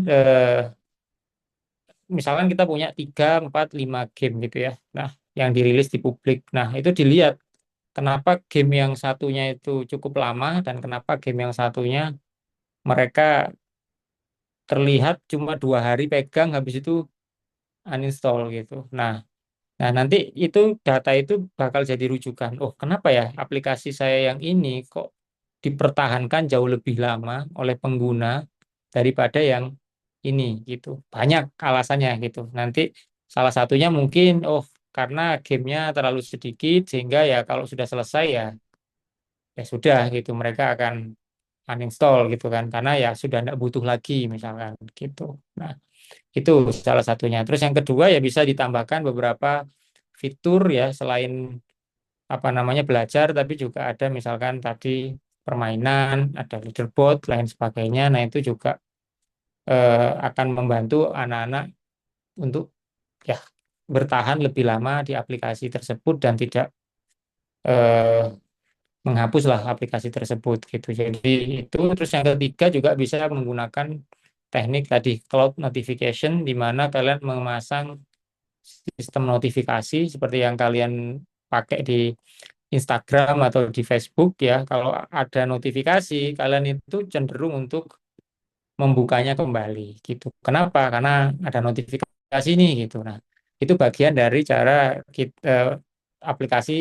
misalkan kita punya 3, 4, 5 game gitu ya. Nah, yang dirilis di publik. Nah, itu dilihat kenapa game yang satunya itu cukup lama dan kenapa game yang satunya mereka terlihat cuma 2 hari pegang habis itu uninstall gitu. Nah, nanti itu data itu bakal jadi rujukan. Oh, kenapa ya aplikasi saya yang ini kok dipertahankan jauh lebih lama oleh pengguna daripada yang ini gitu. Banyak alasannya gitu. Nanti salah satunya mungkin oh karena gamenya terlalu sedikit sehingga ya kalau sudah selesai ya ya sudah gitu mereka akan uninstall gitu kan karena ya sudah tidak butuh lagi misalkan gitu. Nah, itu salah satunya. Terus yang kedua ya bisa ditambahkan beberapa fitur ya selain apa namanya belajar tapi juga ada misalkan tadi permainan, ada leaderboard, lain sebagainya. Nah, itu juga akan membantu anak-anak untuk ya bertahan lebih lama di aplikasi tersebut dan tidak eh, menghapuslah aplikasi tersebut gitu. Jadi itu terus yang ketiga juga bisa menggunakan teknik tadi cloud notification di mana kalian memasang sistem notifikasi seperti yang kalian pakai di Instagram atau di Facebook ya. Kalau ada notifikasi, kalian itu cenderung untuk membukanya kembali gitu. Kenapa? Karena ada notifikasi nih gitu. Nah, itu bagian dari cara kita aplikasi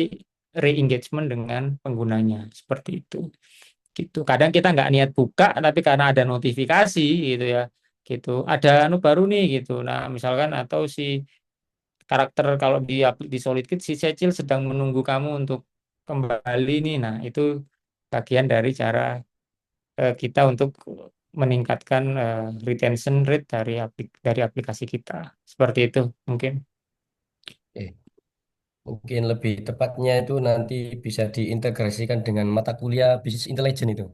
re-engagement dengan penggunanya seperti itu. Gitu. Kadang kita nggak niat buka, tapi karena ada notifikasi gitu ya, gitu. Ada anu baru nih gitu. Nah, misalkan atau si karakter kalau di SolidKit si Cecil sedang menunggu kamu untuk kembali nih. Nah, itu bagian dari cara kita untuk meningkatkan retention rate dari aplikasi kita. Seperti itu mungkin. Eh, Mungkin lebih tepatnya itu nanti bisa diintegrasikan dengan mata kuliah bisnis intelijen itu,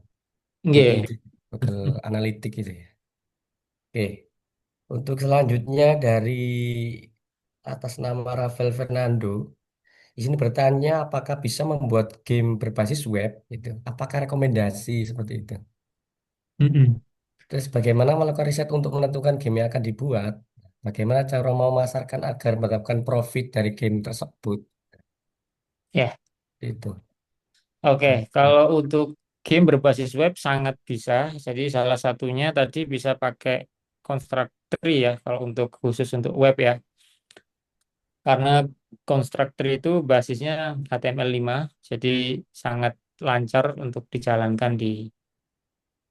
Nggih. Google Analytics itu ya. Oke, untuk selanjutnya dari atas nama Rafael Fernando, di sini bertanya apakah bisa membuat game berbasis web itu. Apakah rekomendasi seperti itu? Mm-mm. Terus bagaimana melakukan riset untuk menentukan game yang akan dibuat? Bagaimana cara memasarkan agar mendapatkan profit dari game tersebut? Ya, Itu. oke. Kalau untuk game berbasis web sangat bisa. Jadi salah satunya tadi bisa pakai Constructory ya, kalau untuk khusus untuk web ya. Karena Constructory itu basisnya HTML5, jadi sangat lancar untuk dijalankan di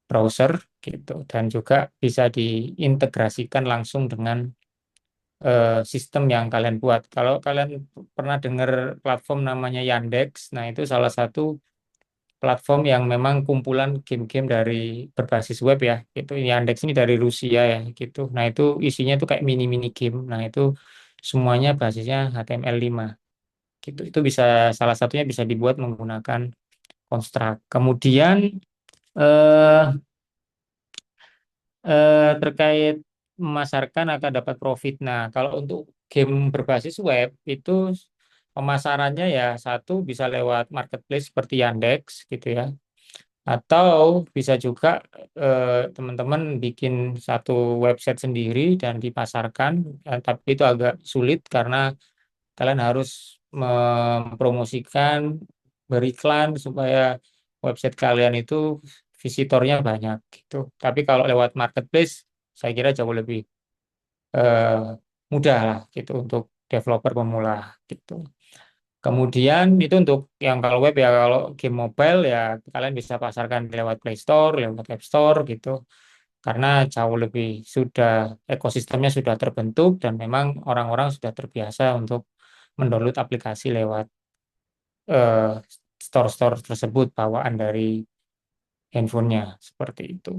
browser gitu dan juga bisa diintegrasikan langsung dengan sistem yang kalian buat. Kalau kalian pernah dengar platform namanya Yandex, nah itu salah satu platform yang memang kumpulan game-game dari berbasis web ya. Itu Yandex ini dari Rusia ya gitu. Nah, itu isinya itu kayak mini-mini game. Nah, itu semuanya basisnya HTML5 gitu. Itu bisa salah satunya bisa dibuat menggunakan Construct. Kemudian eh terkait memasarkan akan dapat profit. Nah, kalau untuk game berbasis web itu pemasarannya ya satu bisa lewat marketplace seperti Yandex gitu ya. Atau bisa juga teman-teman bikin satu website sendiri dan dipasarkan. Tapi itu agak sulit karena kalian harus mempromosikan, beriklan supaya website kalian itu visitornya banyak gitu. Tapi kalau lewat marketplace, saya kira jauh lebih eh, mudah lah gitu untuk developer pemula gitu. Kemudian itu untuk yang kalau web ya, kalau game mobile ya kalian bisa pasarkan lewat Play Store, lewat App Store gitu. Karena jauh lebih sudah ekosistemnya sudah terbentuk dan memang orang-orang sudah terbiasa untuk mendownload aplikasi lewat eh, store-store tersebut bawaan dari handphonenya seperti itu.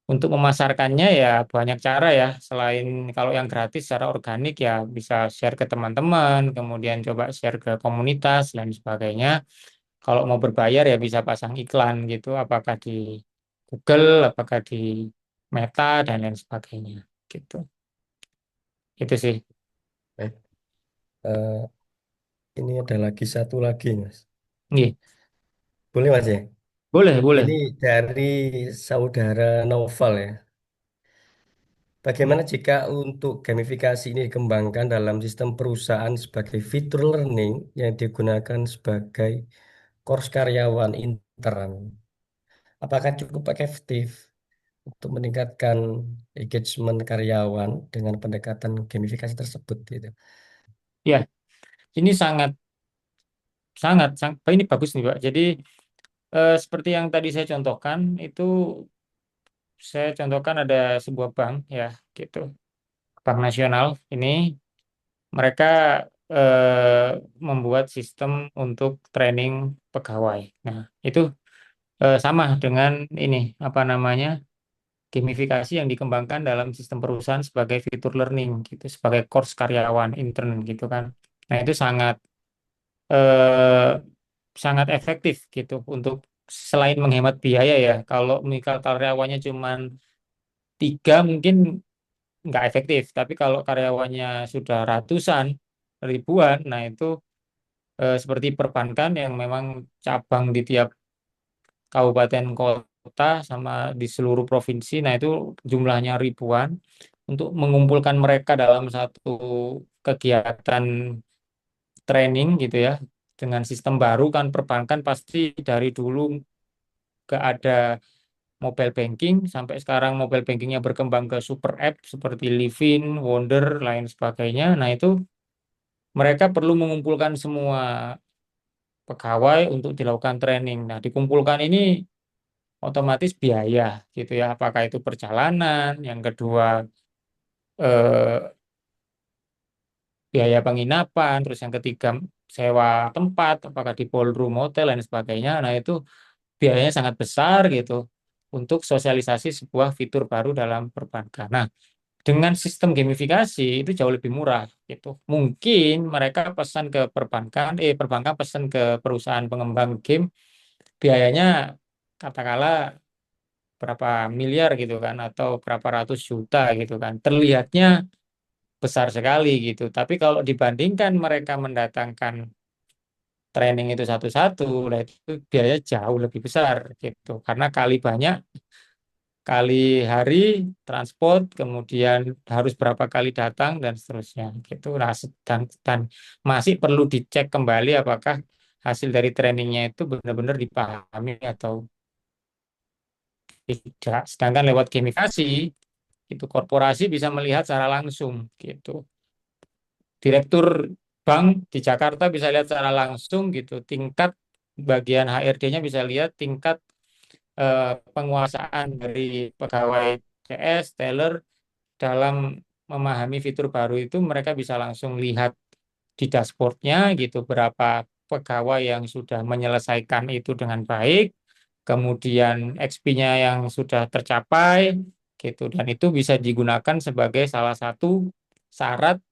Untuk memasarkannya ya banyak cara ya. Selain kalau yang gratis secara organik ya bisa share ke teman-teman, kemudian coba share ke komunitas dan sebagainya. Kalau mau berbayar ya bisa pasang iklan gitu, apakah di Google, apakah di Meta dan lain sebagainya gitu. Itu sih. Baik. Eh, ini ada lagi satu lagi, Mas. Nih, Boleh, Mas ya? boleh, boleh. Ini dari saudara Novel ya. Bagaimana jika untuk gamifikasi ini dikembangkan dalam sistem perusahaan sebagai fitur learning yang digunakan sebagai course karyawan intern? Apakah cukup efektif untuk meningkatkan engagement karyawan dengan pendekatan gamifikasi tersebut gitu? Ya, ini sangat sangat ini bagus nih, Pak. Jadi seperti yang tadi saya contohkan itu saya contohkan ada sebuah bank ya gitu. Bank Nasional ini mereka membuat sistem untuk training pegawai. Nah, itu sama dengan ini apa namanya? Gamifikasi yang dikembangkan dalam sistem perusahaan sebagai fitur learning gitu, sebagai course karyawan intern gitu kan. Nah, itu sangat eh, sangat efektif gitu untuk selain menghemat biaya ya. Kalau misal karyawannya cuma tiga mungkin nggak efektif, tapi kalau karyawannya sudah ratusan, ribuan, nah itu seperti perbankan yang memang cabang di tiap kabupaten kota sama di seluruh provinsi. Nah, itu jumlahnya ribuan untuk mengumpulkan mereka dalam satu kegiatan training gitu ya. Dengan sistem baru kan perbankan pasti dari dulu ke ada mobile banking sampai sekarang mobile bankingnya berkembang ke super app seperti Livin, Wonder, lain sebagainya. Nah, itu mereka perlu mengumpulkan semua pegawai untuk dilakukan training. Nah, dikumpulkan ini otomatis biaya gitu ya. Apakah itu perjalanan, yang kedua eh, biaya penginapan, terus yang ketiga sewa tempat, apakah di ballroom hotel dan sebagainya. Nah, itu biayanya sangat besar gitu untuk sosialisasi sebuah fitur baru dalam perbankan. Nah, dengan sistem gamifikasi itu jauh lebih murah gitu. Mungkin mereka pesan ke perbankan, perbankan pesan ke perusahaan pengembang game biayanya katakanlah berapa miliar gitu kan atau berapa ratus juta gitu kan. Terlihatnya besar sekali gitu. Tapi kalau dibandingkan mereka mendatangkan training itu satu-satu, nah itu biaya jauh lebih besar gitu. Karena kali banyak, kali hari transport, kemudian harus berapa kali datang dan seterusnya gitu. Nah, dan masih perlu dicek kembali apakah hasil dari trainingnya itu benar-benar dipahami atau tidak. Sedangkan lewat gamifikasi, itu korporasi bisa melihat secara langsung gitu. Direktur bank di Jakarta bisa lihat secara langsung gitu, tingkat bagian HRD-nya bisa lihat tingkat penguasaan dari pegawai CS, teller dalam memahami fitur baru itu mereka bisa langsung lihat di dashboardnya gitu berapa pegawai yang sudah menyelesaikan itu dengan baik, kemudian XP-nya yang sudah tercapai gitu dan itu bisa digunakan sebagai salah satu syarat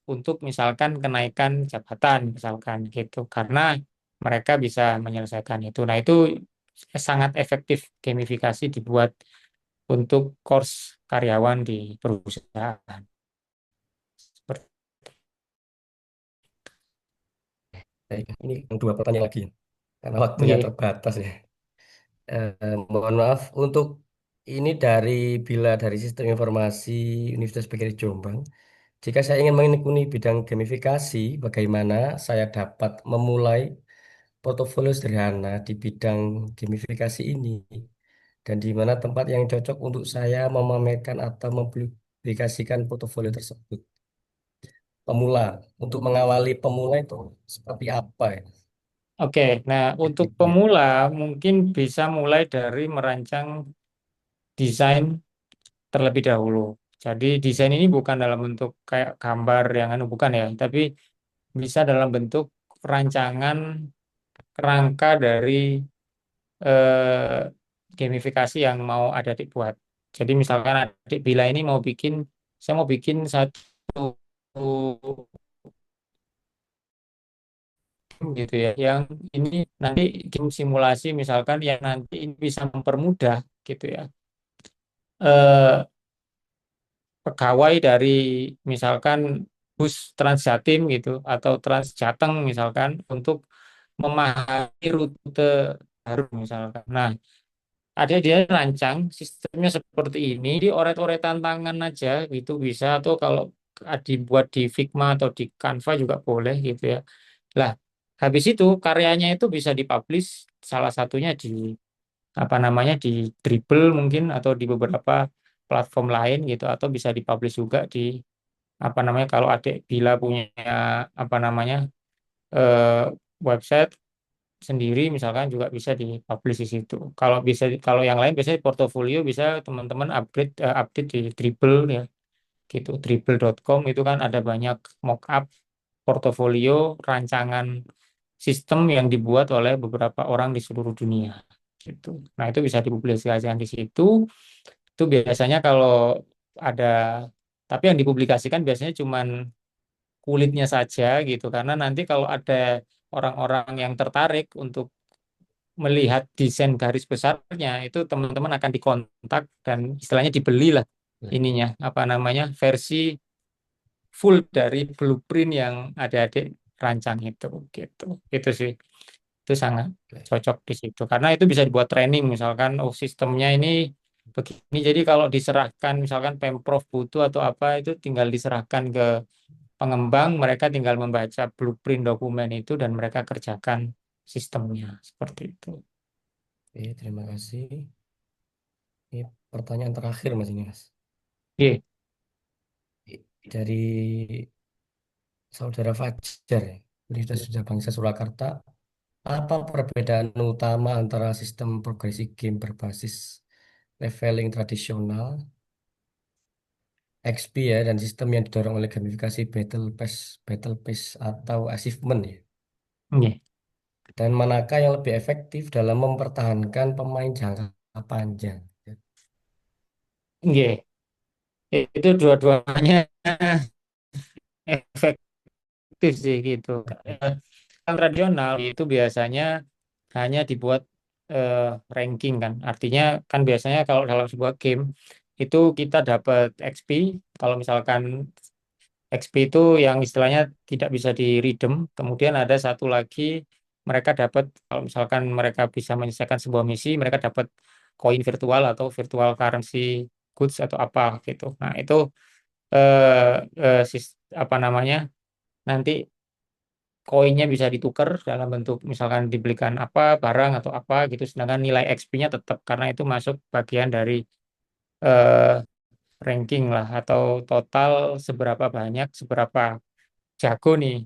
untuk misalkan kenaikan jabatan misalkan gitu karena mereka bisa menyelesaikan itu. Nah, itu sangat efektif gamifikasi dibuat untuk course karyawan di perusahaan. Seperti Baik, ini dua pertanyaan lagi karena waktunya Oke. terbatas ya. Mohon maaf untuk ini dari sistem informasi Universitas PGRI Jombang. Jika saya ingin menekuni bidang gamifikasi, bagaimana saya dapat memulai portofolio sederhana di bidang gamifikasi ini? Dan di mana tempat yang cocok untuk saya memamerkan atau mempublikasikan portofolio tersebut? Pemula, untuk mengawali pemula itu seperti apa ya? Oke, nah untuk Ya. pemula mungkin bisa mulai dari merancang desain terlebih dahulu. Jadi desain ini bukan dalam bentuk kayak gambar yang anu bukan ya, tapi bisa dalam bentuk rancangan kerangka dari eh, gamifikasi yang mau ada dibuat. Jadi misalkan adik Bila ini saya mau bikin satu game gitu ya, yang ini nanti game simulasi misalkan yang nanti ini bisa mempermudah gitu ya. Eh, Pegawai dari misalkan bus Transjatim gitu atau Transjateng misalkan untuk memahami rute baru misalkan. Nah, ada dia rancang sistemnya seperti ini, di oret-oretan tangan aja gitu bisa atau kalau dibuat di Figma atau di Canva juga boleh gitu ya. Lah, habis itu karyanya itu bisa dipublish salah satunya di apa namanya di Dribble mungkin atau di beberapa platform lain gitu atau bisa dipublish juga di apa namanya kalau adik Bila punya apa namanya eh, website sendiri misalkan juga bisa dipublish di situ. Kalau yang lain biasanya portofolio bisa teman-teman update di Dribble ya gitu. Dribble.com itu kan ada banyak mockup portofolio rancangan sistem yang dibuat oleh beberapa orang di seluruh dunia gitu. Nah, itu bisa dipublikasikan di situ. Itu biasanya kalau ada tapi yang dipublikasikan biasanya cuman kulitnya saja gitu karena nanti kalau ada orang-orang yang tertarik untuk melihat desain garis besarnya itu teman-teman akan dikontak dan istilahnya dibeli lah ininya apa namanya versi full dari blueprint yang adik-adik rancang itu gitu. Itu sih. Itu sangat cocok di situ karena itu bisa dibuat training misalkan oh sistemnya ini begini jadi kalau diserahkan misalkan Pemprov butuh atau apa itu tinggal diserahkan ke pengembang mereka tinggal membaca blueprint dokumen itu dan mereka kerjakan sistemnya seperti itu. Oke, terima kasih. Ini pertanyaan terakhir Mas ini Mas. Iya, Dari Saudara Fajar ya. Universitas Sudah Bangsa Surakarta. Apa perbedaan utama antara sistem progresi game berbasis leveling tradisional XP ya dan sistem yang didorong oleh gamifikasi Battle Pass atau achievement ya? iya, Dan manakah yang lebih efektif dalam mempertahankan pemain jangka panjang? iya. Itu dua-duanya efektif sih gitu. Yang tradisional itu biasanya hanya dibuat eh, ranking kan. Artinya kan biasanya kalau dalam sebuah game itu kita dapat XP. Kalau misalkan XP itu yang istilahnya tidak bisa di redeem. Kemudian ada satu lagi mereka dapat kalau misalkan mereka bisa menyelesaikan sebuah misi, mereka dapat koin virtual atau virtual currency goods atau apa gitu. Nah, itu apa namanya? Nanti koinnya bisa ditukar dalam bentuk misalkan dibelikan apa barang atau apa gitu sedangkan nilai XP-nya tetap karena itu masuk bagian dari eh, ranking lah atau total seberapa banyak seberapa jago nih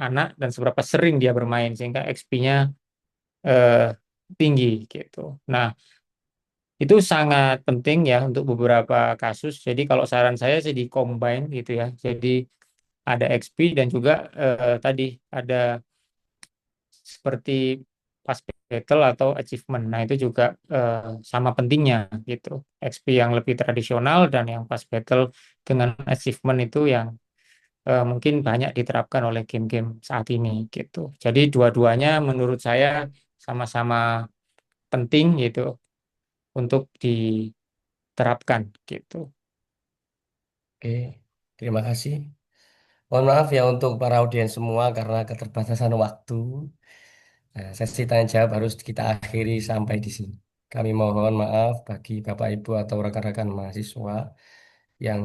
anak dan seberapa sering dia bermain sehingga XP-nya eh, tinggi gitu. Nah, itu sangat penting ya untuk beberapa kasus. Jadi kalau saran saya sih di combine gitu ya. Jadi ada XP dan juga tadi ada seperti pas battle atau achievement. Nah, itu juga eh, sama pentingnya gitu. XP yang lebih tradisional dan yang pas battle dengan achievement itu yang mungkin banyak diterapkan oleh game-game saat ini gitu. Jadi dua-duanya menurut saya sama-sama penting gitu untuk diterapkan gitu. Oke, terima kasih. Mohon maaf ya untuk para audiens semua karena keterbatasan waktu. Nah, sesi tanya jawab harus kita akhiri sampai di sini. Kami mohon maaf bagi Bapak Ibu atau rekan-rekan mahasiswa yang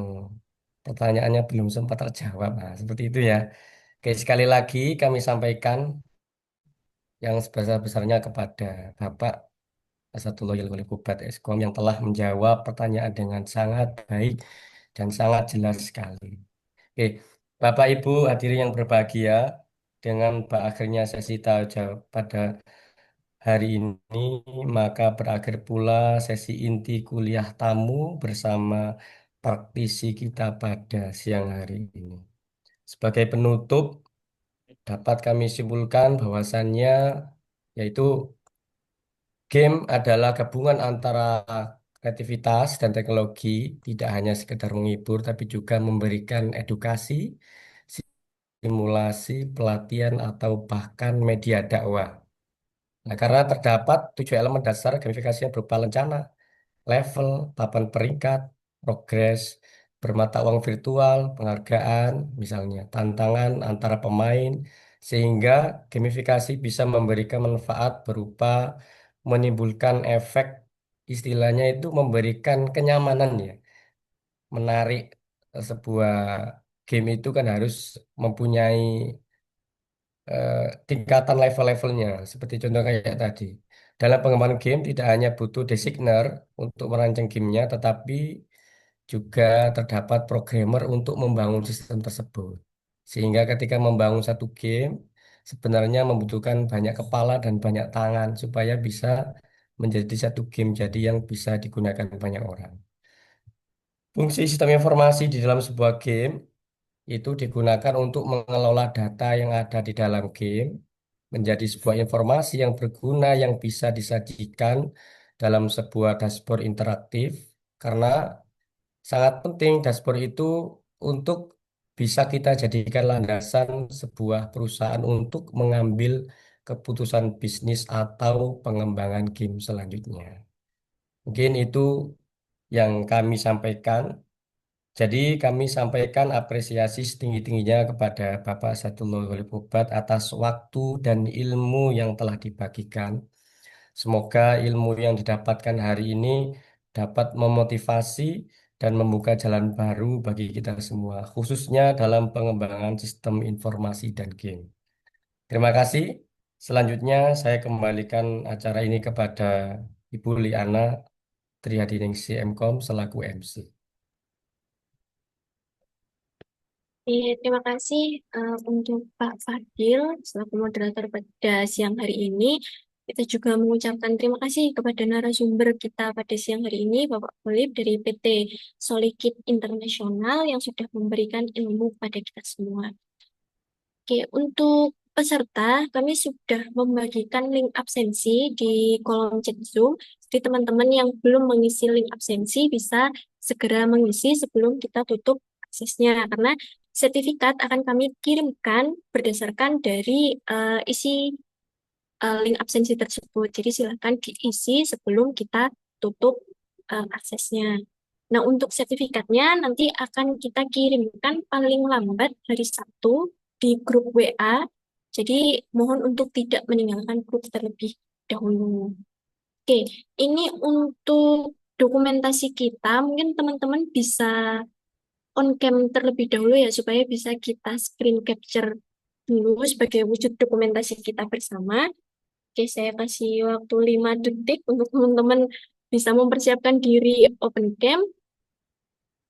pertanyaannya belum sempat terjawab. Nah, seperti itu ya. Oke, sekali lagi kami sampaikan yang sebesar-besarnya kepada Bapak Asatullah Yalwali Kubat Eskom yang telah menjawab pertanyaan dengan sangat baik dan sangat jelas sekali. Oke, Bapak Ibu hadirin yang berbahagia, dengan berakhirnya sesi tanya jawab pada hari ini, maka berakhir pula sesi inti kuliah tamu bersama praktisi kita pada siang hari ini. Sebagai penutup, dapat kami simpulkan bahwasannya yaitu game adalah gabungan antara kreativitas dan teknologi, tidak hanya sekedar menghibur, tapi juga memberikan edukasi, simulasi, pelatihan, atau bahkan media dakwah. Nah, karena terdapat 7 elemen dasar gamifikasi yang berupa lencana, level, papan peringkat, progres, bermata uang virtual, penghargaan, misalnya tantangan antara pemain, sehingga gamifikasi bisa memberikan manfaat berupa menimbulkan efek, istilahnya itu memberikan kenyamanan ya, menarik. Sebuah game itu kan harus mempunyai eh, tingkatan level-levelnya, seperti contoh kayak tadi. Dalam pengembangan game tidak hanya butuh designer untuk merancang gamenya, tetapi juga terdapat programmer untuk membangun sistem tersebut. Sehingga ketika membangun satu game, sebenarnya membutuhkan banyak kepala dan banyak tangan supaya bisa menjadi satu game jadi yang bisa digunakan banyak orang. Fungsi sistem informasi di dalam sebuah game itu digunakan untuk mengelola data yang ada di dalam game menjadi sebuah informasi yang berguna yang bisa disajikan dalam sebuah dashboard interaktif karena sangat penting dashboard itu untuk bisa kita jadikan landasan sebuah perusahaan untuk mengambil keputusan bisnis atau pengembangan game selanjutnya. Mungkin itu yang kami sampaikan. Jadi kami sampaikan apresiasi setinggi-tingginya kepada Bapak Sadullah Wali Bobat atas waktu dan ilmu yang telah dibagikan. Semoga ilmu yang didapatkan hari ini dapat memotivasi dan membuka jalan baru bagi kita semua, khususnya dalam pengembangan sistem informasi dan game. Terima kasih. Selanjutnya saya kembalikan acara ini kepada Ibu Liana Trihadiningsi MKOM selaku MC. Terima kasih untuk Pak Fadil selaku moderator pada siang hari ini. Kita juga mengucapkan terima kasih kepada narasumber kita pada siang hari ini, Bapak Philip dari PT Solikit Internasional yang sudah memberikan ilmu kepada kita semua. Oke, untuk peserta, kami sudah membagikan link absensi di kolom chat Zoom. Jadi teman-teman yang belum mengisi link absensi bisa segera mengisi sebelum kita tutup aksesnya. Karena sertifikat akan kami kirimkan berdasarkan dari isi link absensi tersebut. Jadi silakan diisi sebelum kita tutup aksesnya. Nah, untuk sertifikatnya nanti akan kita kirimkan paling lambat hari Sabtu di grup WA. Jadi mohon untuk tidak meninggalkan grup terlebih dahulu. Oke, ini untuk dokumentasi kita. Mungkin teman-teman bisa on cam terlebih dahulu ya supaya bisa kita screen capture dulu sebagai wujud dokumentasi kita bersama. Oke, saya kasih waktu 5 detik untuk teman-teman bisa mempersiapkan diri open cam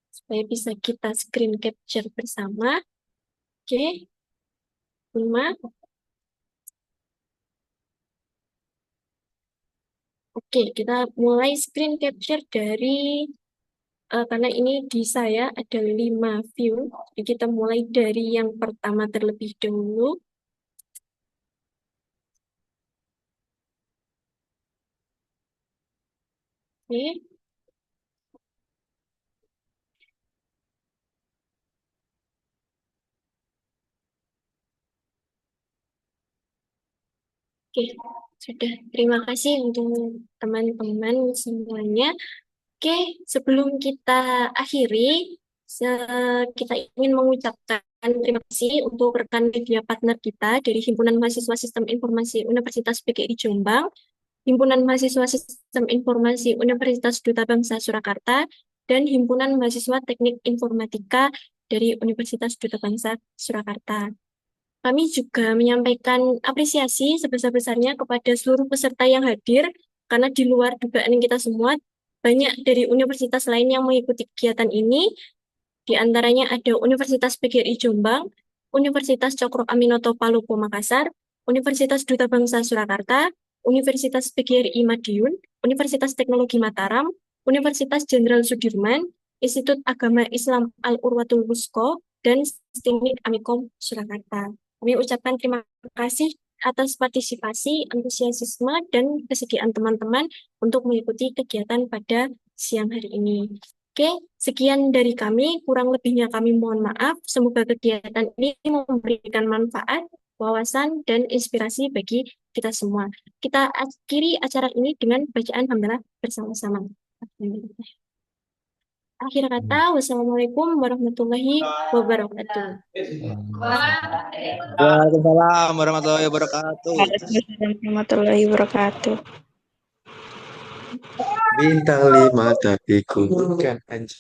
supaya bisa kita screen capture bersama. Oke, 5. Oke, kita mulai screen capture dari, karena ini di saya ada 5 view, jadi kita mulai dari yang pertama terlebih dahulu. Oke, oke, sudah. Terima kasih untuk teman-teman semuanya. Oke, sebelum kita akhiri, kita ingin mengucapkan terima kasih untuk rekan media partner kita dari Himpunan Mahasiswa Sistem Informasi Universitas PGRI Jombang, Himpunan Mahasiswa Sistem Informasi Universitas Duta Bangsa Surakarta, dan Himpunan Mahasiswa Teknik Informatika dari Universitas Duta Bangsa Surakarta. Kami juga menyampaikan apresiasi sebesar-besarnya kepada seluruh peserta yang hadir, karena di luar dugaan kita semua, banyak dari universitas lain yang mengikuti kegiatan ini. Di antaranya ada Universitas PGRI Jombang, Universitas Cokro Aminoto Palopo Makassar, Universitas Duta Bangsa Surakarta, Universitas PGRI Madiun, Universitas Teknologi Mataram, Universitas Jenderal Sudirman, Institut Agama Islam Al-Urwatul Wusko, dan Stimik Amikom Surakarta. Kami ucapkan terima kasih atas partisipasi, antusiasme, dan kesediaan teman-teman untuk mengikuti kegiatan pada siang hari ini. Oke, sekian dari kami. Kurang lebihnya kami mohon maaf. Semoga kegiatan ini memberikan manfaat, wawasan, dan inspirasi bagi kita semua. Kita akhiri acara ini dengan bacaan hamdalah bersama-sama. Akhir kata, wassalamualaikum warahmatullahi wabarakatuh. Waalaikumsalam warahmatullahi wabarakatuh. Waalaikumsalam warahmatullahi wabarakatuh. Bintang 5 tapi ku bukan anjing.